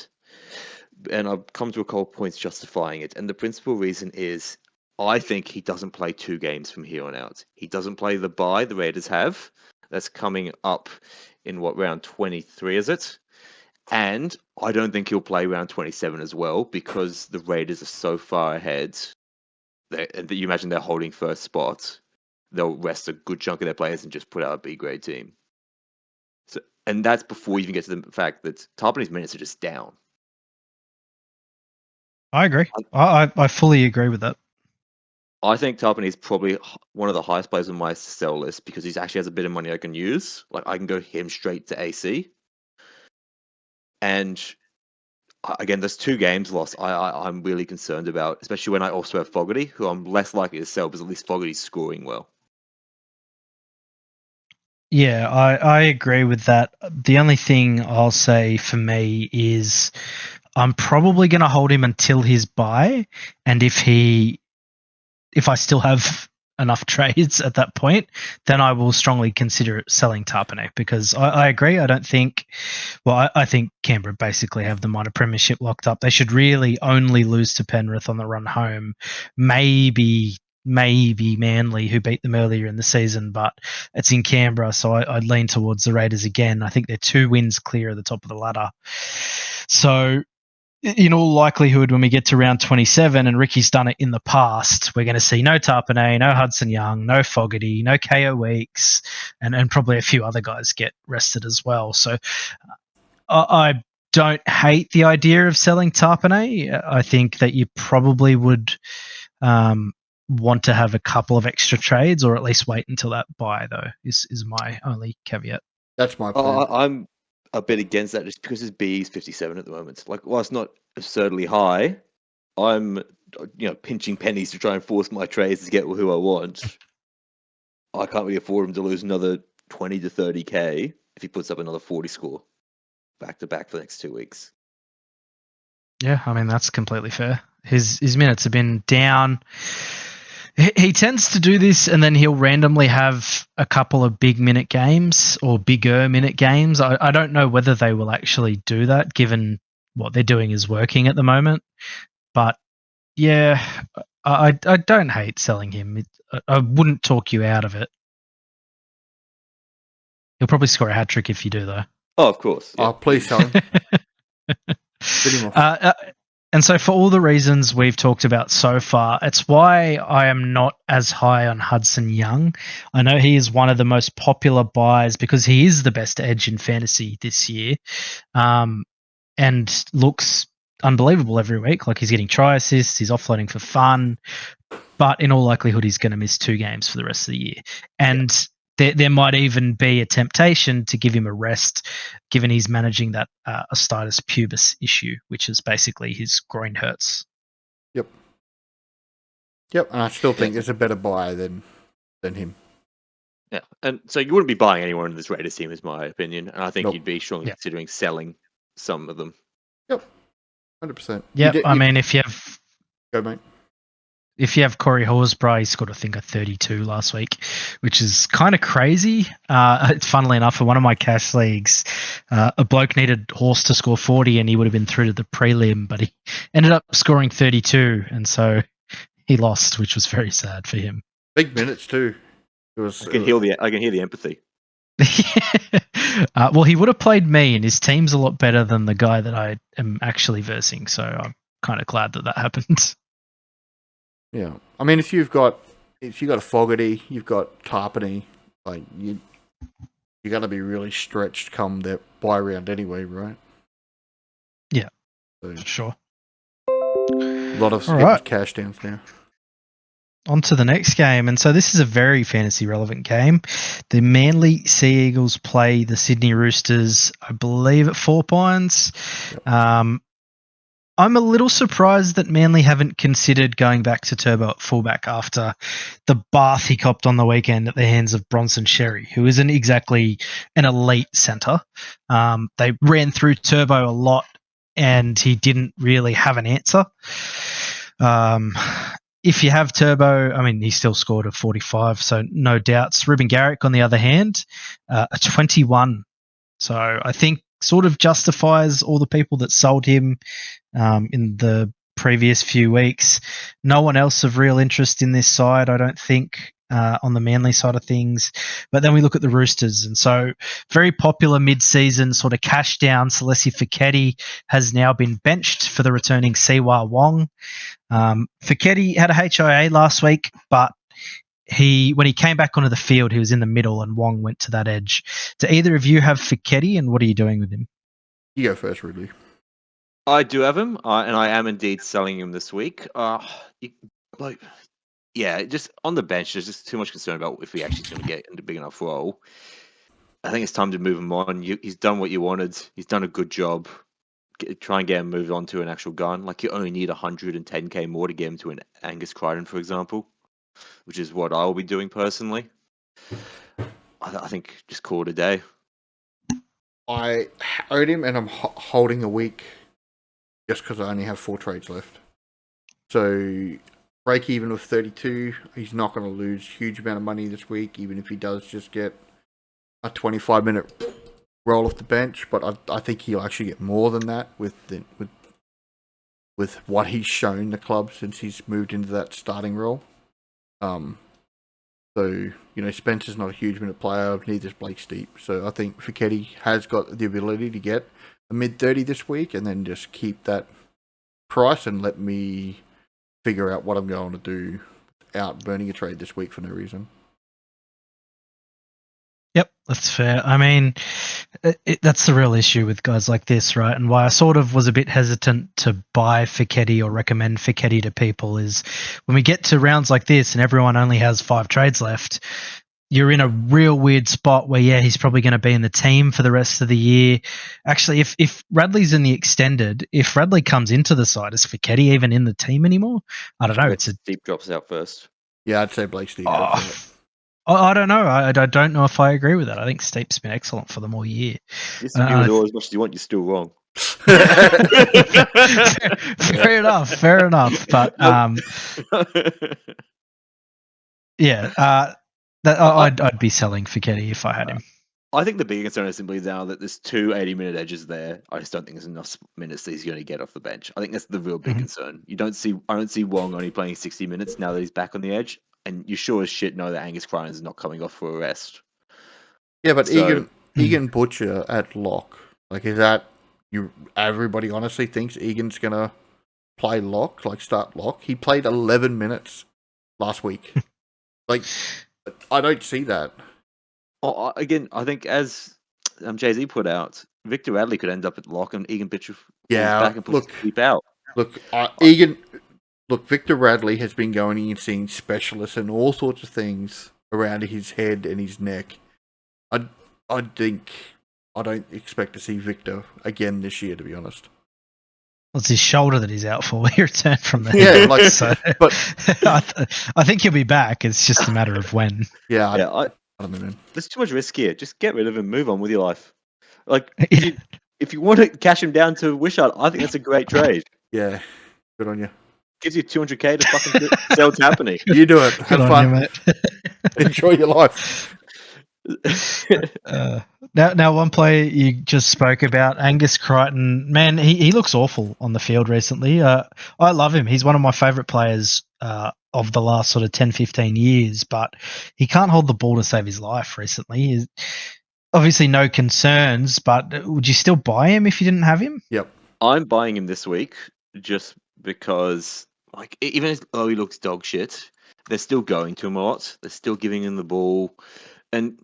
and I've come to a couple points justifying it. And the principal reason is I think he doesn't play 2 games from here on out. He doesn't play the bye the Raiders have. That's coming up in round 23 is it? And I don't think he'll play round 27 as well because the Raiders are so far ahead that you imagine they're holding first spot. They'll rest a good chunk of their players and just put out a B grade team. So, and that's before you even get to the fact that Tapine's minutes are just down. I agree. I fully agree with that. I think Tapine is probably one of the highest players on my sell list because he actually has a bit of money I can use. Like I can go him straight to AC. And again, there's 2 games lost. I'm really concerned about, especially when I also have Fogarty, who I'm less likely to sell because at least Fogarty's scoring well. Yeah, I agree with that. The only thing I'll say for me is I'm probably going to hold him until his bye, and if I still have enough trades at that point, then I will strongly consider selling Tapine because I agree. I don't think, I think Canberra basically have the minor premiership locked up. They should really only lose to Penrith on the run home. Maybe Manly, who beat them earlier in the season, but it's in Canberra, so I'd lean towards the Raiders again. I think they're 2 wins clear at the top of the ladder. So in all likelihood, when we get to round 27, and Ricky's done it in the past, we're going to see no Tapine, no Hudson Young, no Fogarty, no KO Weeks, and probably a few other guys get rested as well. So I don't hate the idea of selling Tapine. I think that you probably would want to have a couple of extra trades or at least wait until that buy, though, is my only caveat. That's my plan. I'm a bit against that just because his B is 57 at the moment. Like, while it's not absurdly high, I'm pinching pennies to try and force my trades to get who I want. I can't really afford him to lose another 20 to 30k if he puts up another 40 score back to back for the next 2 weeks. Yeah, I mean, that's completely fair. His minutes have been down. He tends to do this, and then he'll randomly have a couple of big minute games or bigger minute games. I don't know whether they will actually do that, given what they're doing is working at the moment. But yeah, I don't hate selling him. I wouldn't talk you out of it. He'll probably score a hat trick if you do, though. Oh, of course. Yeah. Oh, please sell him. Bid him off. And so for all the reasons we've talked about so far, it's why I am not as high on Hudson Young. I know he is one of the most popular buys because he is the best edge in fantasy this year, and looks unbelievable every week. Like, he's getting try assists, he's offloading for fun, but in all likelihood he's going to miss 2 games for the rest of the year. And there might even be a temptation to give him a rest, given he's managing that osteitis pubis issue, which is basically his groin hurts. Yep, and I still think it's a better buy than him. Yeah, and so you wouldn't be buying anyone in this Raiders team, is my opinion, and I think you'd be strongly considering selling some of them. Yep, 100%. Yep, I mean, if you have... Go, mate. If you have Corey Horsburgh, he scored, I think, a 32 last week, which is kind of crazy. Funnily enough, for one of my cash leagues, a bloke needed Horse to score 40 and he would have been through to the prelim, but he ended up scoring 32, and so he lost, which was very sad for him. Big minutes too. I can hear the empathy. Well, he would have played me, and his team's a lot better than the guy that I am actually versing, so I'm kind of glad that happened. Yeah, I mean, if you got a Fogarty, you've got Tapine, like you're gonna be really stretched come that buy round anyway, right? Yeah, so, for sure. A lot of cash downs now. On to the next game. And so this is a very fantasy relevant game. The Manly Sea Eagles play the Sydney Roosters, I believe, at 4 Pines. Yep. I'm a little surprised that Manly haven't considered going back to Turbo at fullback after the bath he copped on the weekend at the hands of Bronson Sherry, who isn't exactly an elite centre. They ran through Turbo a lot and he didn't really have an answer. If you have Turbo, I mean, he still scored a 45, so no doubts. Ruben Garrick, on the other hand, a 21. So I think sort of justifies all the people that sold him in the previous few weeks. No one else of real interest in this side, I don't think, on the Manly side of things. But then we look at the Roosters, and so very popular mid-season sort of cash down. Celessi Fiketti has now been benched for the returning Siwa Wong. Fiketti had a HIA last week, but when he came back onto the field, he was in the middle and Wong went to that edge. Do either of you have Fiketti, and what are you doing with him? You go first, Ridley. I do have him, and I am indeed selling him this week. Just on the bench, there's just too much concern about if he actually is going to get into a big enough role. I think it's time to move him on. He's done what you wanted. He's done a good job. Try and get him moved on to an actual gun. Like, you only need 110k more to get him to an Angus Crichton, for example, which is what I'll be doing personally. I think just call it a day. I own him and I'm holding a week just because I only have 4 trades left. So break even with 32. He's not going to lose huge amount of money this week, even if he does just get a 25-minute roll off the bench. But I think he'll actually get more than that with what he's shown the club since he's moved into that starting role. So, Spencer's not a huge minute player, neither is Blake Steep. So I think Fiketti has got the ability to get a mid-30 this week and then just keep that price and let me figure out what I'm going to do out burning a trade this week for no reason. Yep, that's fair. I mean, that's the real issue with guys like this, right? And why I sort of was a bit hesitant to buy Fiketti or recommend Fiketti to people is when we get to rounds like this and everyone only has 5 trades left, you're in a real weird spot where, he's probably going to be in the team for the rest of the year. Actually, if Radley's in the extended, if Radley comes into the side, is Fiketti even in the team anymore? I don't know. Steep drops out first. Yeah, I'd say Blake Steep. I don't know. I don't know if I agree with that. I think Steep's been excellent for them all year. Disagree with all as much as you want, you're still wrong. Fair enough. But I'd be selling Fiketti if I had him. I think the bigger concern is simply now that there's 2 80-minute edges there. I just don't think there's enough minutes that he's going to get off the bench. I think that's the real big concern. I don't see Wong only playing 60 minutes now that he's back on the edge, and you sure as shit know that Angus Crichton is not coming off for a rest. Yeah, but Egan Butcher at lock, like, is that everybody honestly thinks Egan's going to play lock, like start lock? He played 11 minutes last week. Like, I don't see that. Again, I think as Jay-Z put out, Victor Radley could end up at lock and Egan Butcher back and Steep out. Victor Radley has been going and seeing specialists and all sorts of things around his head and his neck. I don't expect to see Victor again this year, to be honest. Well, it's his shoulder that he's out for when he returned from the yeah, so, but I think he'll be back. It's just a matter of when. I don't know, man. There's too much risk here. Just get rid of him. Move on with your life. Like, if you want to cash him down to Wishart, I think that's a great trade. Yeah, good on you. Gives you 200k to fucking sell Tapine. You do it. Have fun. You, mate. Enjoy your life. Now, one player you just spoke about, Angus Crichton. Man, he looks awful on the field recently. I love him. He's one of my favourite players of the last sort of 10, 15 years, but he can't hold the ball to save his life recently. He's obviously no concerns, but would you still buy him if you didn't have him? Yep. I'm buying him this week just because, like, even though he looks dog shit, they're still going to him a lot. They're still giving him the ball. And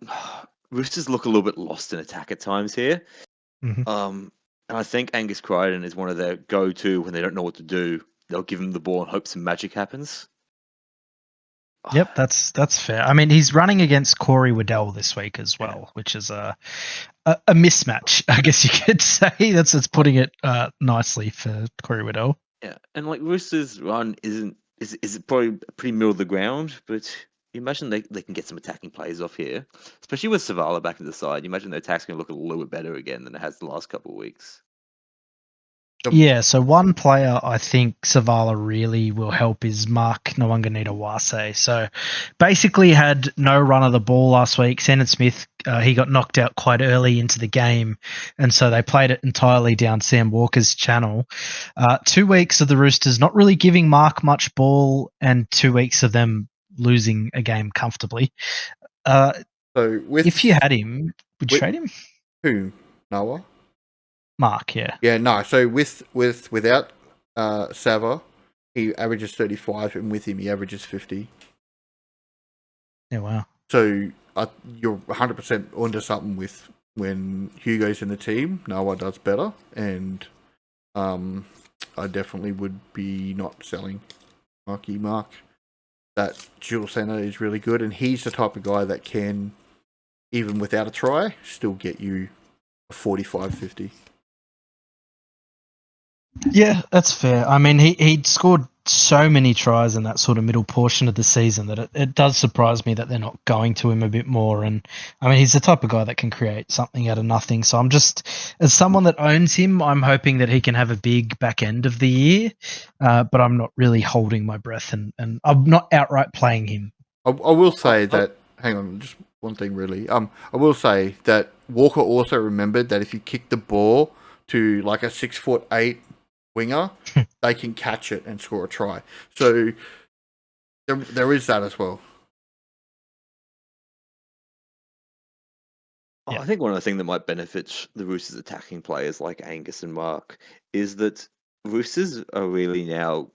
Roosters look a little bit lost in attack at times here. Mm-hmm. And I think Angus Crichton is one of their go-to when they don't know what to do. They'll give him the ball and hope some magic happens. Yep, that's fair. I mean, he's running against Corey Waddell this week as well, which is a mismatch, I guess you could say. That's putting it nicely for Corey Waddell. Yeah, and like Roosters' run is probably pretty middle of the ground, but you imagine they can get some attacking plays off here, especially with Savala back in the side. You imagine their attack's going to look a little bit better again than it has the last couple of weeks. Yeah, so one player I think Savala really will help is Mark Nwanganita-Wase. So basically had no run of the ball last week. Sandon Smith, he got knocked out quite early into the game, and so they played it entirely down Sam Walker's channel. 2 weeks of the Roosters not really giving Mark much ball, and 2 weeks of them losing a game comfortably. So with If you had him, would you with- trade him? who? Noah? Mark, yeah. Yeah, no. So without Sava, he averages 35, and with him he averages 50. Yeah, wow. So you're 100% onto something with when Hugo's in the team. Noah does better, and I definitely would be not selling Mark. That dual center is really good, and he's the type of guy that can, even without a try, still get you a 45-50. Yeah, that's fair. I mean, he'd scored so many tries in that sort of middle portion of the season that it does surprise me that they're not going to him a bit more. And I mean, he's the type of guy that can create something out of nothing. So I'm just, as someone that owns him, I'm hoping that he can have a big back end of the year. But I'm not really holding my breath, and I'm not outright playing him. I will say that. Hang on, just one thing really. I will say that Walker also remembered that if you kick the ball to like a 6'8" winger, they can catch it and score a try. So there is that as well. Yeah. I think one of the things that might benefit the Roosters attacking players like Angus and Mark is that Roosters are really now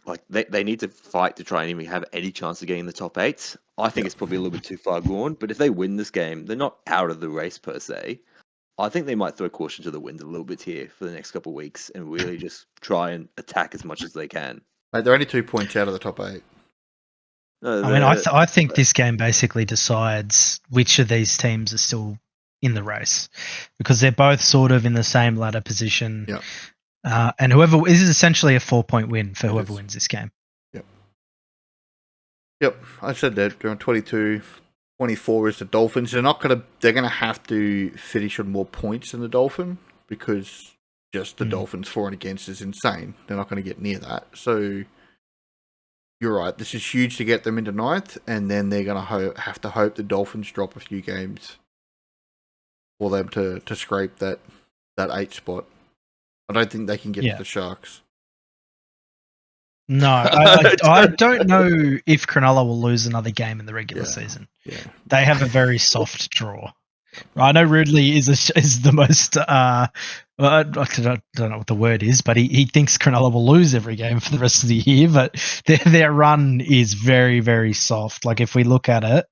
like they need to fight to try and even have any chance of getting in the top 8. I think it's probably a little bit too far gone, but if they win this game, they're not out of the race per se. I think they might throw caution to the wind a little bit here for the next couple of weeks and really just try and attack as much as they can. Mate, they're only 2 points out of the top 8. I mean, I think this game basically decides which of these teams are still in the race, because they're both sort of in the same ladder position. Yeah. And whoever, this is essentially a 4-point win for whoever wins this game. Yep. I said that they're on 22. 24 is the Dolphins. They're gonna have to finish on more points than the Dolphin, because just the Dolphins for and against is insane. They're not going to get near that. So you're right. This is huge to get them into 9th, and then they're going to have to hope the Dolphins drop a few games for them to scrape that 8 spot. I don't think they can get to the Sharks. No, I don't know if Cronulla will lose another game in the regular season. Yeah. They have a very soft draw. I know Ridley is the most. I don't know what the word is, but he thinks Cronulla will lose every game for the rest of the year. But their run is very, very soft. Like if we look at it,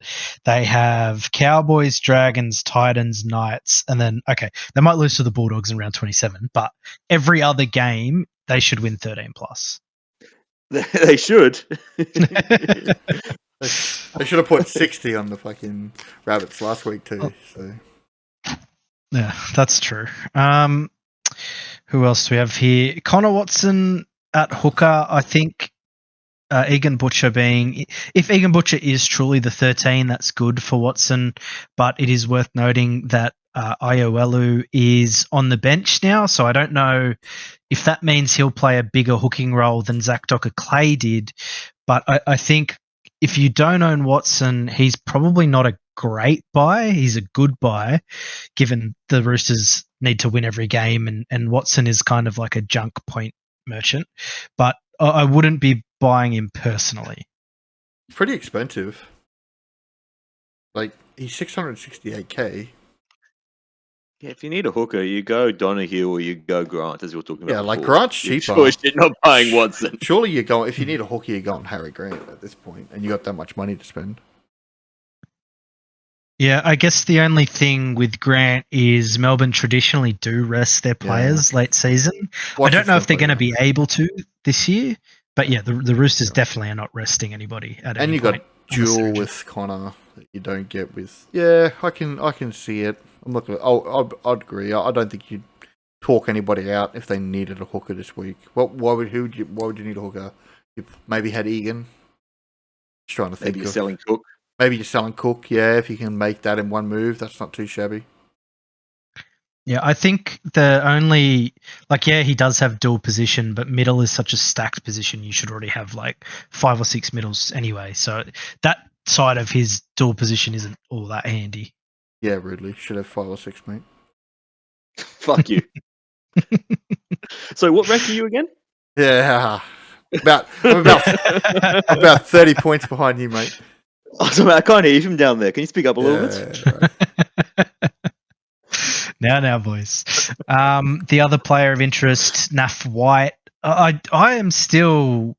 they have Cowboys, Dragons, Titans, Knights, and then they might lose to the Bulldogs in round 27. But every other game they should win 13 plus. They should. They should have put 60 on the fucking Rabbits last week too. So yeah, that's true. Who else do we have here? Connor Watson at hooker. I think Egan Butcher if Egan Butcher is truly the 13, that's good for Watson. But it is worth noting that Iowelu is on the bench now, so I don't know if that means he'll play a bigger hooking role than Zach Docker-Clay did. But I think if you don't own Watson, he's probably not a great buy. He's a good buy, given the Roosters need to win every game, and Watson is kind of like a junk point merchant. But I wouldn't be buying him personally. pretty expensive. Like he's 668k. Yeah, if you need a hooker, you go Donahue or you go Grant, as we were talking about. Yeah, like before. Grant's cheaper. Sure shit not buying Watson. Surely you're going, if you need a hooker, you're going Harry Grant at this point, and you got that much money to spend. Yeah, I guess the only thing with Grant is Melbourne traditionally do rest their players late season. I don't know if they're going to be able to this year. But yeah, the Roosters definitely are not resting anybody at And any you point. got duel with Connor that you don't get with. Yeah, I can see it. I'm not gonna. I'd agree. I don't think you'd talk anybody out if they needed a hooker this week. Why would you need a hooker? You maybe had Egan. Just trying to think. Maybe you're selling Cook. Maybe you're selling Cook. Yeah, if you can make that in one move, that's not too shabby. Yeah, I think the only he does have dual position, but middle is such a stacked position. You should already have like 5 or 6 middles anyway. So that side of his dual position isn't all that handy. Yeah, Ridley should have 5 or 6, mate. Fuck you. So what rank are you again? Yeah, I'm about 30 points behind you, mate. Oh, I can't hear you from down there. Can you speak up a little bit? Right. Now, boys. The other player of interest, Naf White. I am still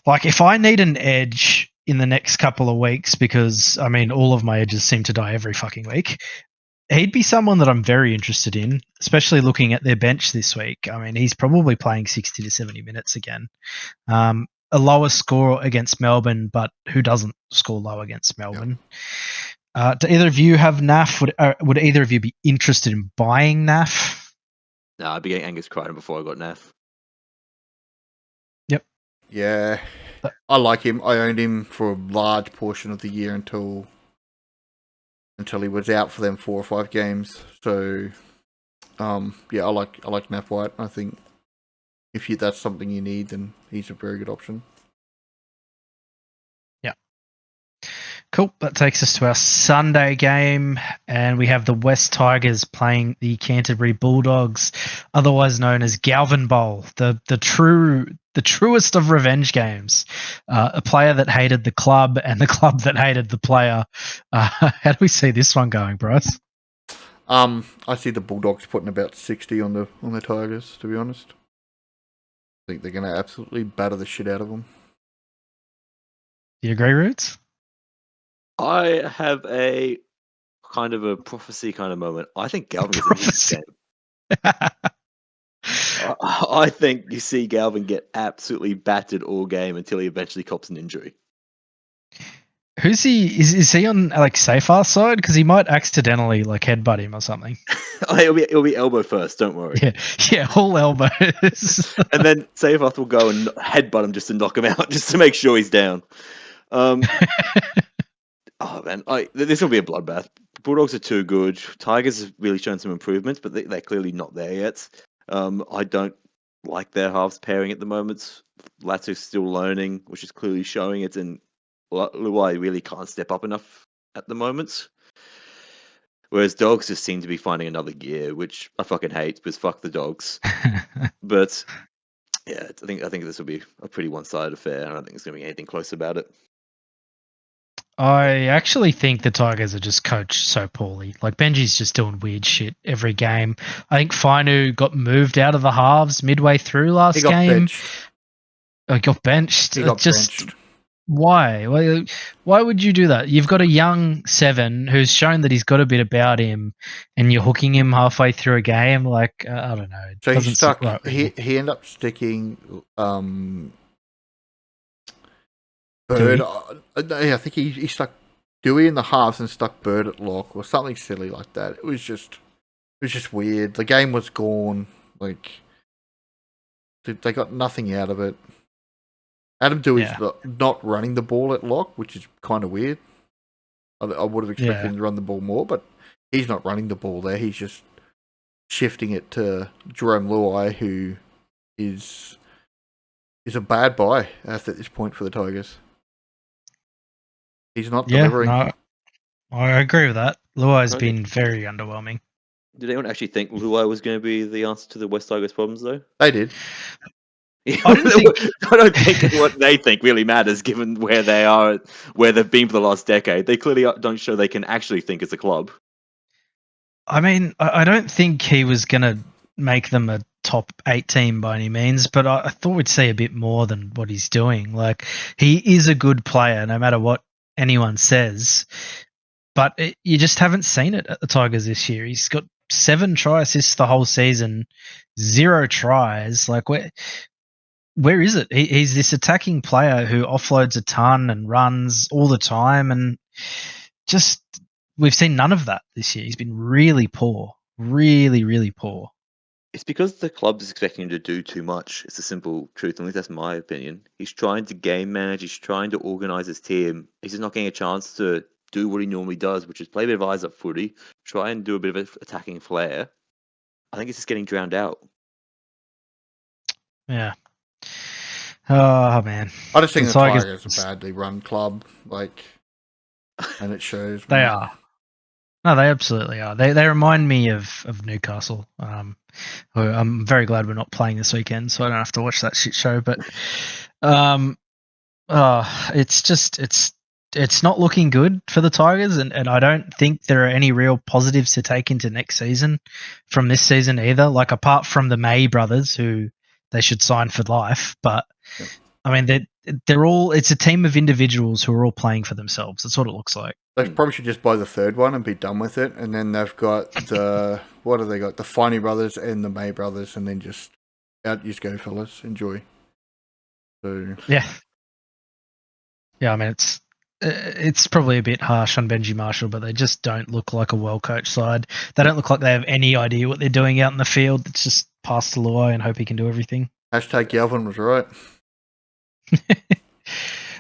if I need an edge in the next couple of weeks, because I mean all of my edges seem to die every fucking week. He'd be someone that I'm very interested in, especially looking at their bench this week. I mean, he's probably playing 60 to 70 minutes again. A lower score against Melbourne, but who doesn't score low against Melbourne? Yep. Do either of you have NAF? Would either of you be interested in buying NAF? No, I'd be getting Angus Crichton before I got NAF. Yep. Yeah. I like him. I owned him for a large portion of the year until he was out for them 4 or 5 games. So, yeah, I like Naf White. I think if that's something you need, then he's a very good option. Yeah. Cool. That takes us to our Sunday game, and we have the West Tigers playing the Canterbury Bulldogs, otherwise known as Galvin Bowl, the truest of revenge games. A player that hated the club and the club that hated the player. How do we see this one going, Bryce? I see the Bulldogs putting about 60 on the Tigers, to be honest. I think they're going to absolutely batter the shit out of them. Do you agree, Roots? I have a kind of a prophecy kind of moment. I think Galvin gets injured this game. I think you see Galvin get absolutely battered all game until he eventually cops an injury. Who's he? Is he on Seyfarth's side? Because he might accidentally headbutt him or something. It'll be elbow first. Don't worry. Yeah, all elbows. And then Seyfarth will go and headbutt him just to knock him out, just to make sure he's down. Oh man, this will be a bloodbath. Bulldogs are too good. Tigers have really shown some improvements, but they're clearly not there yet. I don't like their halves pairing at the moment. Latu's still learning, which is clearly showing it, and Luai really can't step up enough at the moment. Whereas Dogs just seem to be finding another gear, which I fucking hate because fuck the Dogs. But yeah, I think this will be a pretty one-sided affair. I don't think there's going to be anything close about it. I actually think the Tigers are just coached so poorly. Benji's just doing weird shit every game. I think Fainu got moved out of the halves midway through last game. He got benched. He got benched. Why? Why would you do that? You've got a young 7 who's shown that he's got a bit about him, and you're hooking him halfway through a game. I don't know. So he stuck. Right he ended up sticking. Bird. I think he stuck Dewey in the halves and stuck Bird at lock or something silly like that. It was just weird. The game was gone. They got nothing out of it. Adam Dewey's not running the ball at lock, which is kind of weird. I would have expected him to run the ball more, but he's not running the ball there. He's just shifting it to Jerome Luai, who is a bad buy at this point for the Tigers. He's not delivering. No, I agree with that. Luai's been very underwhelming. Did anyone actually think Luai was going to be the answer to the West Tigers' problems, though? They did. I don't think what they think really matters, given where they are, where they've been for the last decade. They clearly don't show they can actually think as a club. I mean, I don't think he was going to make them a top 8 team by any means, but I thought we'd see a bit more than what he's doing. He is a good player, no matter what anyone says, but you just haven't seen it at the Tigers this year. He's got 7 try assists the whole season, 0 tries. where is it? He's this attacking player who offloads a ton and runs all the time, and just we've seen none of that this year. He's been really poor, really, really poor. It's because the club is expecting him to do too much. It's a simple truth, at least that's my opinion. He's trying to game manage, he's trying to organise his team. He's just not getting a chance to do what he normally does, which is play a bit of eyes-up footy, try and do a bit of attacking flair. I think it's just getting drowned out. Yeah. Oh man, I just think the Tigers, Tigers are a badly run club, and it shows. they are. No, they absolutely are. They remind me of Newcastle. I'm very glad we're not playing this weekend, so I don't have to watch that shit show. But it's not looking good for the Tigers, and I don't think there are any real positives to take into next season from this season either. Like apart from the May brothers, who they should sign for life, but Yep. I mean they're all. It's a team of individuals who are all playing for themselves. That's what it looks like. They probably should just buy the third one and be done with it. And then they've got the what have they got? The Finey brothers and the May brothers, and then just out you go, fellas. Enjoy. So Yeah. I mean it's probably a bit harsh on Benji Marshall, but they just don't look like a well-coached side. They don't look like they have any idea what they're doing out in the field. It's just pass to Luai and hope he can do everything. hashtag Galvin was right.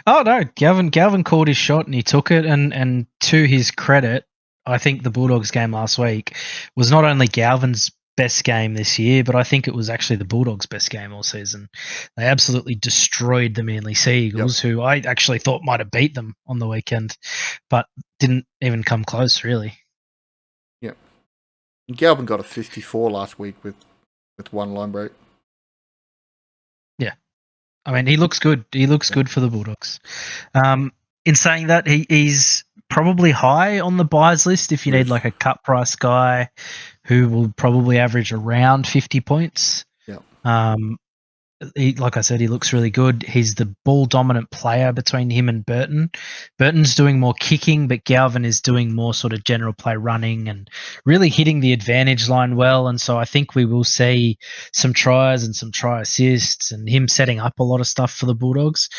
Oh no, Galvin called his shot and he took it, and to his credit, I think the Bulldogs game last week was not only Galvin's best game this year, but I think it was actually the Bulldogs' best game all season. They absolutely destroyed the Manly Sea Eagles, who I actually thought might have beat them on the weekend, but didn't even come close, really. Yep. Galvin got a 54 last week with one line break. Yeah. I mean, he looks good. He looks good for the Bulldogs. In saying that, he's probably high on the buyers list if you need like a cut price guy who will probably average around 50 points. Yeah. Like I said, he looks really good. He's the ball dominant player between him and Burton. Burton's doing more kicking, but Galvin is doing more sort of general play running and really hitting the advantage line well. And so I think we will see some tries and some try assists and him setting up a lot of stuff for the Bulldogs.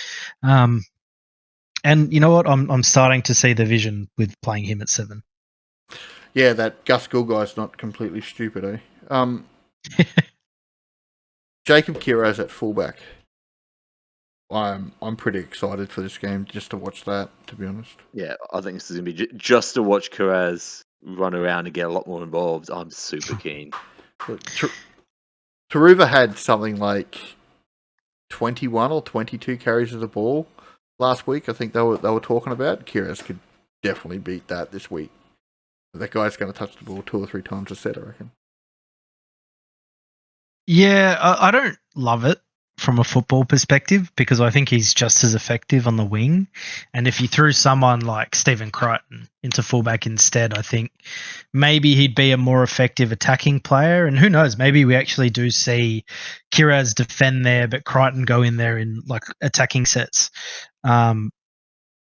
And you know what? I'm starting to see the vision with playing him at 7. Yeah, that Gus Gould guy's not completely stupid, eh? Jacob Kiraz at fullback. I'm pretty excited for this game just to watch that, to be honest. Yeah, I think this is going to be just to watch Carraz run around and get a lot more involved. I'm super keen. Taruva had something like 21 or 22 carries of the ball last week. I think they were talking about. Kiraz could definitely beat that this week. That guy's going to touch the ball 2 or 3 times a set, I reckon. Yeah, I don't love it from a football perspective because I think he's just as effective on the wing. And if you threw someone like Stephen Crichton into fullback instead, I think maybe he'd be a more effective attacking player. And who knows, maybe we actually do see Kiraz defend there, but Crichton go in there in like attacking sets,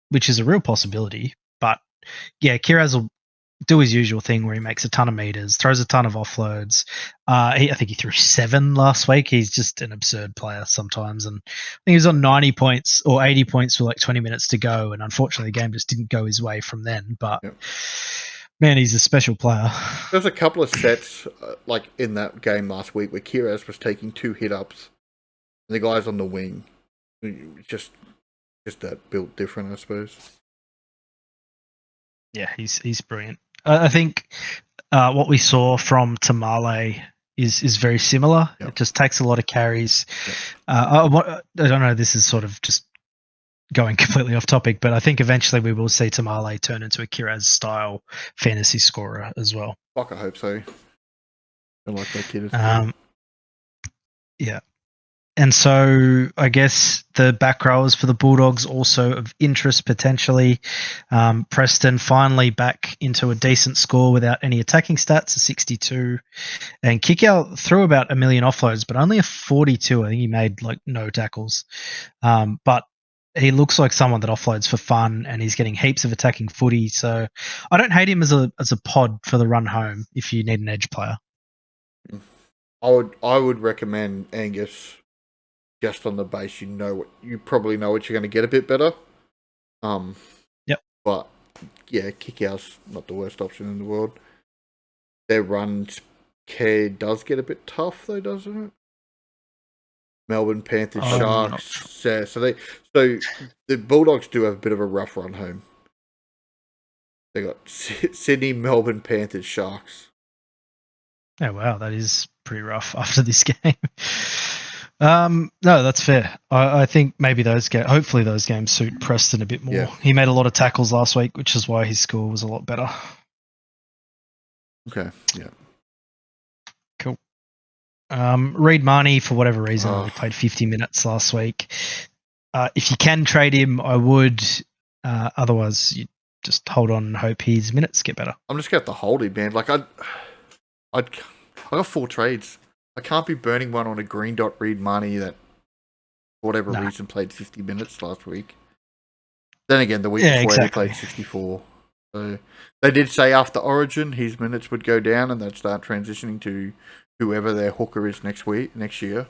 which is a real possibility. But yeah, Kiraz will do his usual thing where he makes a ton of meters, throws a ton of offloads. I think he threw 7 last week. He's just an absurd player sometimes. And I think he was on 90 points or 80 points with like 20 minutes to go. And unfortunately, the game just didn't go his way from then. But man, he's a special player. There's a couple of sets like in that game last week where Kiraz was taking 2 hit-ups. And the guy's on the wing. Just that built different, I suppose. Yeah, he's brilliant. I think what we saw from Tamale is very similar. Yep. It just takes a lot of carries. Yep. I don't know, this is sort of just going completely off topic, but I think eventually we will see Tamale turn into a Kiraz-style fantasy scorer as well. Fuck, I hope so. I like that kid as well. Yeah. And so I guess the back rowers for the Bulldogs also of interest potentially. Preston finally back into a decent score without any attacking stats, a 62. And Kickout threw about 1 million offloads, but only a 42. I think he made like no tackles. But he looks like someone that offloads for fun and he's getting heaps of attacking footy. So I don't hate him as a pod for the run home if you need an edge player. I would recommend Angus just on the base, you probably know what you're going to get a bit better. Yep. But yeah, kick out's not the worst option in the world. Their run care does get a bit tough though, doesn't it? Melbourne Panthers, Sharks. So the Bulldogs do have a bit of a rough run home. They got Sydney, Melbourne Panthers, Sharks. Oh wow, that is pretty rough after this game. No, that's fair. I think maybe hopefully those games suit Preston a bit more. Yeah. He made a lot of tackles last week, which is why his score was a lot better. Okay, yeah. Cool. Reed Marnie, for whatever reason, only played 50 minutes last week. If you can trade him, I would. Otherwise, you just hold on and hope his minutes get better. I'm just going to have to hold him, man. Like, I got 4 trades. I can't be burning one on a green dot Reed Marnie that, for whatever reason, played 50 minutes last week. Then again, the week before he played 64. So they did say after Origin, his minutes would go down and they'd start transitioning to whoever their hooker is next year.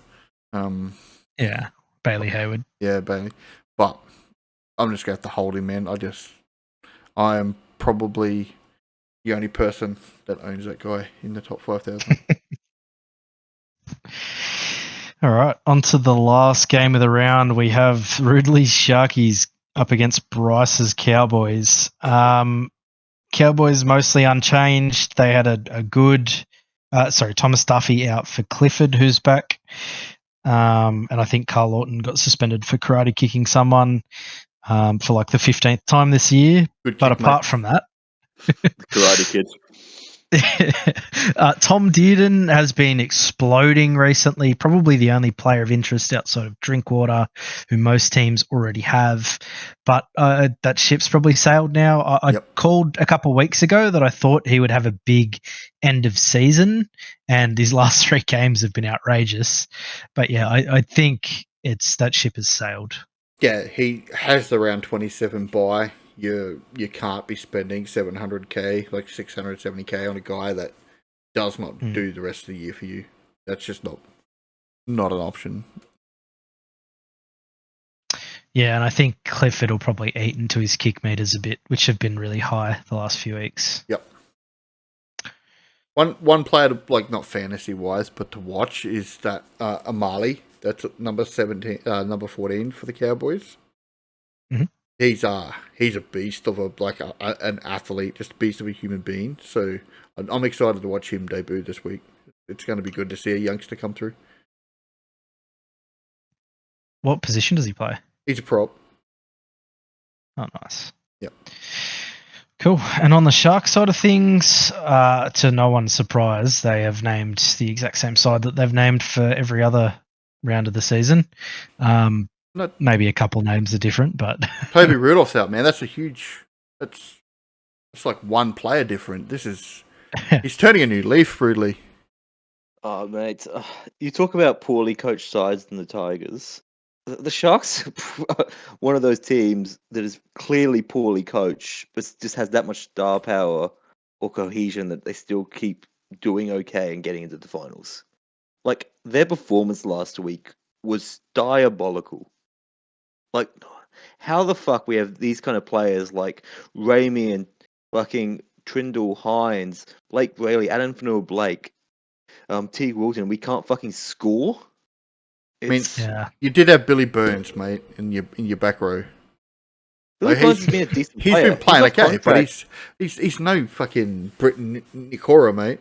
Yeah, Bailey Hayward. Yeah, Bailey. But I'm just going to have to hold him, man. I am probably the only person that owns that guy in the top 5,000. All right, on to the last game of the round. We have Ridley's Sharkies up against Bryce's Cowboys. Cowboys mostly unchanged. They had a good... Thomas Duffy out for Clifford, who's back. And I think Carl Lawton got suspended for karate kicking someone for like the 15th time this year. But apart from that... Karate Kid. Tom Dearden has been exploding recently, probably the only player of interest outside of Drinkwater, who most teams already have. But that ship's probably sailed now. I called a couple of weeks ago that I thought he would have a big end of season, and his last 3 games have been outrageous. But yeah, I think that ship has sailed. Yeah, he has the round 27 bye. You can't be spending 700k, like 670k on a guy that does not do the rest of the year for you. That's just not an option. Yeah, and I think Clifford will probably eat into his kick meters a bit, which have been really high the last few weeks. Yep. One player to, like, not fantasy wise, but to watch is that Amali. That's number 14 for the Cowboys. Mm-hmm. He's a beast of an athlete, just a beast of a human being. So I'm excited to watch him debut this week. It's going to be good to see a youngster come through. What position does he play? He's a prop. Oh, nice. Yep. Cool. And on the Sharks side of things, to no one's surprise, they have named the exact same side that they've named for every other round of the season. Maybe a couple names are different, but Toby Rudolph's out, man. That's it's like one player different. He's turning a new leaf, Rudley. Oh, mate. You talk about poorly coached sides than the Tigers. The Sharks are one of those teams that is clearly poorly coached, but just has that much star power or cohesion that they still keep doing okay and getting into the finals. Like, their performance last week was diabolical. Like, how the fuck we have these kind of players like Ramey and fucking Trindle Hines, Blake Brayley, Adam Fanua Blake, Teague Wilton, we can't fucking score? You did have Billy Burns, mate, in your back row. Billy Burns has been a decent player. He's been playing okay, but he's no fucking Britton Nikora, mate.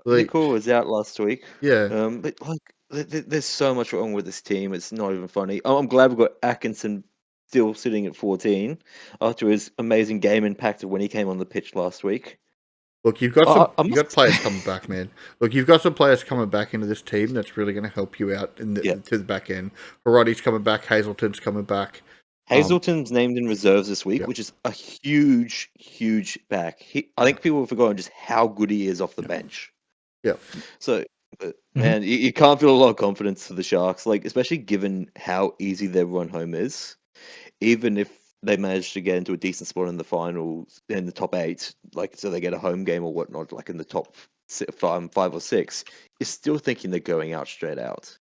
Nikora was out last week. Yeah. But like, there's so much wrong with this team. It's not even funny. I'm glad we've got Atkinson still sitting at 14 after his amazing game impact when he came on the pitch last week. Look, you've got players coming back, man. Look, you've got some players coming back into this team that's really going to help you out to the back end. Haradi's coming back. Hazelton's coming back. Hazelton's named in reserves this week, which is a huge, huge back. I think people have forgotten just how good he is off the bench. Yeah. So, man, you can't feel a lot of confidence for the Sharks, like especially given how easy their run home is. Even if they manage to get into a decent spot in the finals, in the top 8, like so they get a home game or whatnot, like in the top 5 or 6, you're still thinking they're going out straight out.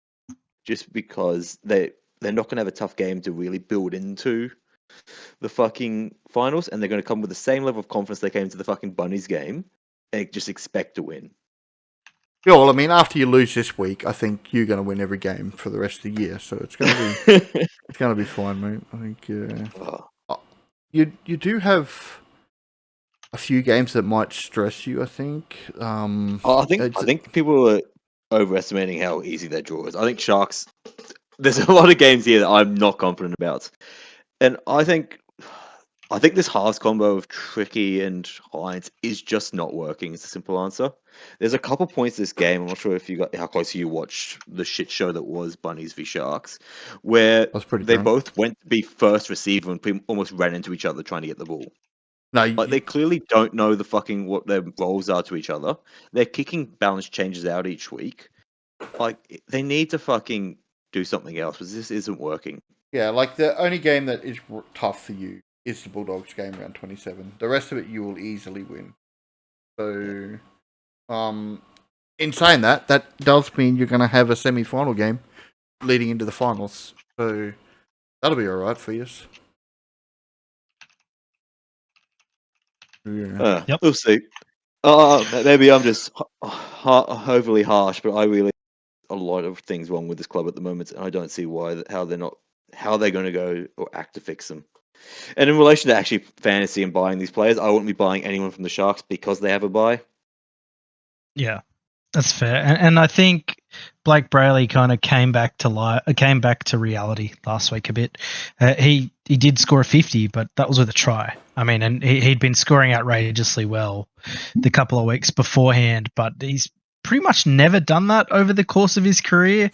just because they're not going to have a tough game to really build into the fucking finals, and they're going to come with the same level of confidence they came to the fucking Bunnies game and just expect to win. Yeah, well, I mean, after you lose this week, I think you're going to win every game for the rest of the year, so it's going to be fine, mate. I think you do have a few games that might stress you. I think. I think people are overestimating how easy their draw is. I think Sharks. There's a lot of games here that I'm not confident about, and I think this halves combo of Tricky and Hines is just not working. Is the simple answer. There's a couple points this game. I'm not sure if you got how close you watched the shit show that was Bunnies v Sharks, where they drunk. both went to be first receiver and almost ran into each other trying to get the ball. No, Like they clearly don't know the fucking what their roles are to each other. Their kicking balance changes out each week. Like they need to fucking do something else because this isn't working. Yeah, like the only game that is tough for you is the Bulldogs game round 27. The rest of it you will easily win. So, in saying that, that does mean you're going to have a semi-final game leading into the finals. So that'll be all right for you. Yeah. Yep. We'll see. Maybe I'm just overly harsh, but I really a lot of things wrong with this club at the moment, and I don't see how they're going to go or act to fix them. And in relation to actually fantasy and buying these players, I wouldn't be buying anyone from the Sharks because they have a buy. Yeah, that's fair. And I think Blake Brayley kind of came back to reality last week a bit. He did score a 50, but that was with a try. I mean, and he'd been scoring outrageously well the couple of weeks beforehand, but he's pretty much never done that over the course of his career.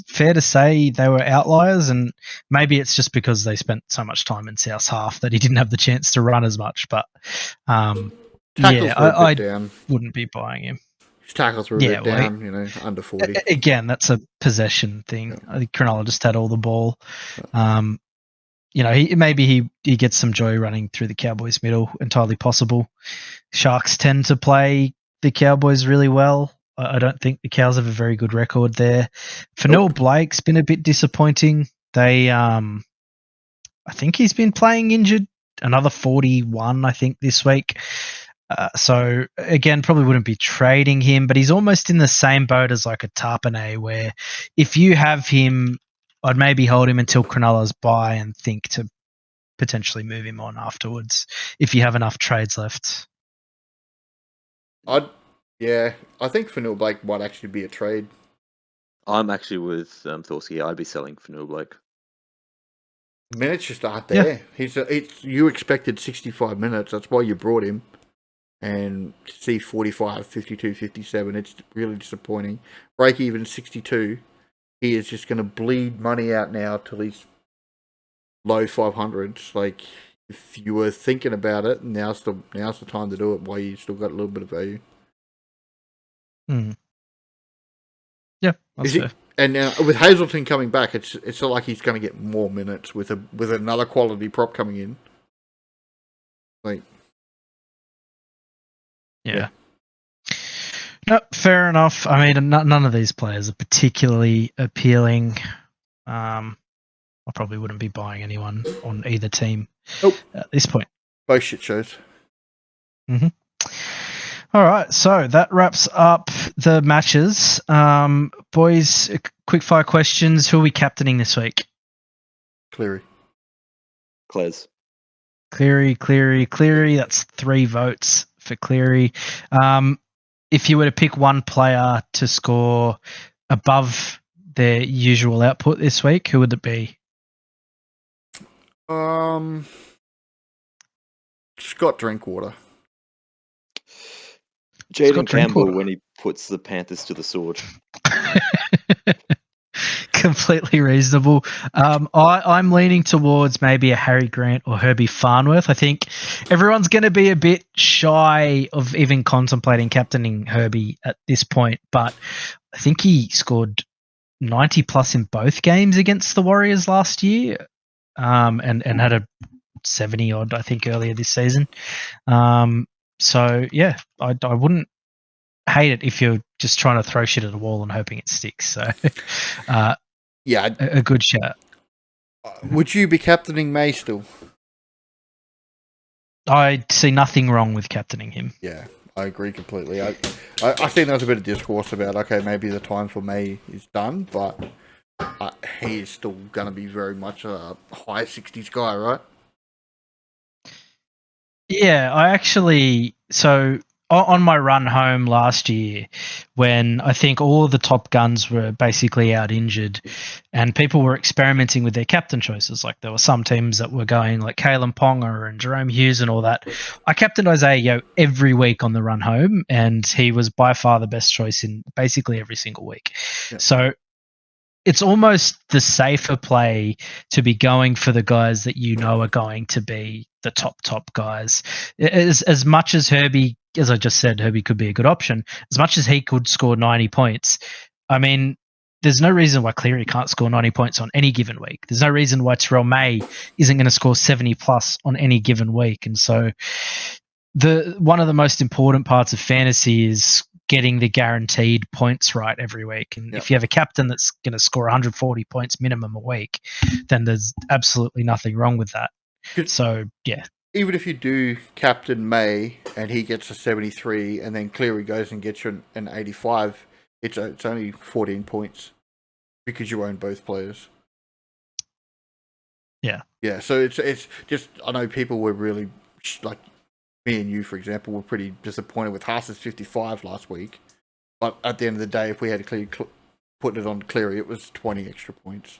Fair to say they were outliers, and maybe it's just because they spent so much time in South half that he didn't have the chance to run as much. But Tackles were a bit down. Wouldn't be buying him. His tackles were a bit down, under 40. Again, that's a possession thing. Yeah. I think Cronulla just had all the ball. Maybe he gets some joy running through the Cowboys' middle, entirely possible. Sharks tend to play the Cowboys really well. I don't think the Cows have a very good record there. Fanil Blake's been a bit disappointing. I think he's been playing injured. Another 41, I think, this week. So, again, probably wouldn't be trading him, but he's almost in the same boat as like a Tapine, where if you have him, I'd maybe hold him until Cronulla's buy and think to potentially move him on afterwards if you have enough trades left. I think Fanil Blake might actually be a trade. I'm actually with Thorsky. I'd be selling Fanil Blake. Minutes just aren't there. Yeah. You expected 65 minutes. That's why you brought him. And to see 45, 52, 57, it's really disappointing. Break even 62. He is just going to bleed money out now till he's low 500s. Like, if you were thinking about it, now's the time to do it while you still got a little bit of value. Yeah, that's fair. And now with Hazelton coming back, it's not like he's going to get more minutes with another quality prop coming in. Like, yeah. No, fair enough. I mean, none of these players are particularly appealing. I probably wouldn't be buying anyone on either team at this point. Both shit shows. Mm-hmm. All right, so that wraps up the matches. Boys, quick fire questions. Who are we captaining this week? Cleary. Clears. Cleary. That's 3 votes for Cleary. If you were to pick one player to score above their usual output this week, who would it be? Scott Drinkwater. Jaden Campbell when he puts the Panthers to the sword. Completely reasonable. I'm leaning towards maybe a Harry Grant or Herbie Farnworth. I think everyone's going to be a bit shy of even contemplating captaining Herbie at this point, but I think he scored 90 plus in both games against the Warriors last year, and had a 70 odd, I think, earlier this season. So yeah, I wouldn't hate it if you're just trying to throw shit at a wall and hoping it sticks. So, Yeah. a good shout. Would you be captaining May still? I see nothing wrong with captaining him. Yeah, I agree completely. I think there was a bit of discourse about, okay, maybe the time for May is done, but he is still going to be very much a high 60s guy, right? Yeah, I actually, so on my run home last year, when I think all of the top guns were basically out injured and people were experimenting with their captain choices, like there were some teams that were going like Kalen Ponga and Jerome Hughes and all that. I captained Isaiah Yeo every week on the run home, and he was by far the best choice in basically every single week. Yep. So it's almost the safer play to be going for the guys that you know are going to be the top guys. As much as Herbie, as I just said, Herbie could be a good option. As much as he could score 90 points, I mean, there's no reason why Cleary can't score 90 points on any given week. There's no reason why Terrell May isn't going to score 70 plus on any given week. And so one of the most important parts of fantasy is getting the guaranteed points right every week. And if you have a captain that's going to score 140 points minimum a week, then there's absolutely nothing wrong with that. So, yeah. Even if you do captain May and he gets a 73 and then Cleary goes and gets you an 85, it's only 14 points because you own both players. Yeah. Yeah, so it's just, I know people were really, like, me and you, for example, were pretty disappointed with Haas's 55 last week. But at the end of the day, if we had put it on Cleary, it was 20 extra points.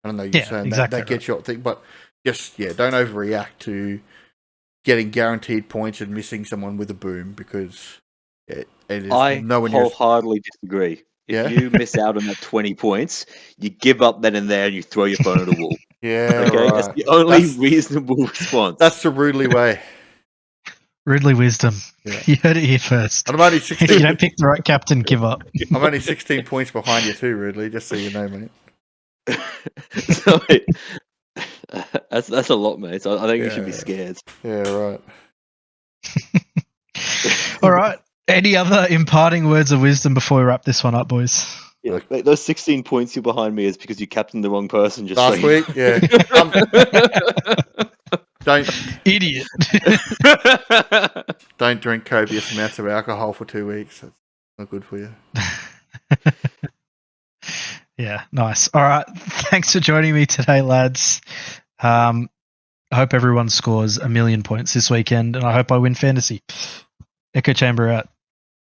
I don't know you're saying exactly that gets your thing, but just, don't overreact to getting guaranteed points and missing someone with a boom, because it is I nowhere wholeheartedly disagree. If you miss out on that 20 points, you give up then and there and you throw your phone at a wall. Yeah, okay, right. That's the only reasonable response. That's the Rudley way. Rudley wisdom. Yeah. You heard it here first. And I'm only 16. If you don't pick the right captain, give up. I'm only 16 points behind you too, Rudley, just so you know, mate. So, that's a lot, mate. So I think you should be scared. Yeah, right. All right. Any other imparting words of wisdom before we wrap this one up, boys? Yeah, those 16 points you're behind me is because you captained the wrong person just last week. Yeah. Don't idiot. Don't drink copious amounts of alcohol for 2 weeks. That's not good for you. Yeah, nice. All right. Thanks for joining me today, lads. I hope everyone scores 1,000,000 points this weekend, and I hope I win fantasy. Echo Chamber out.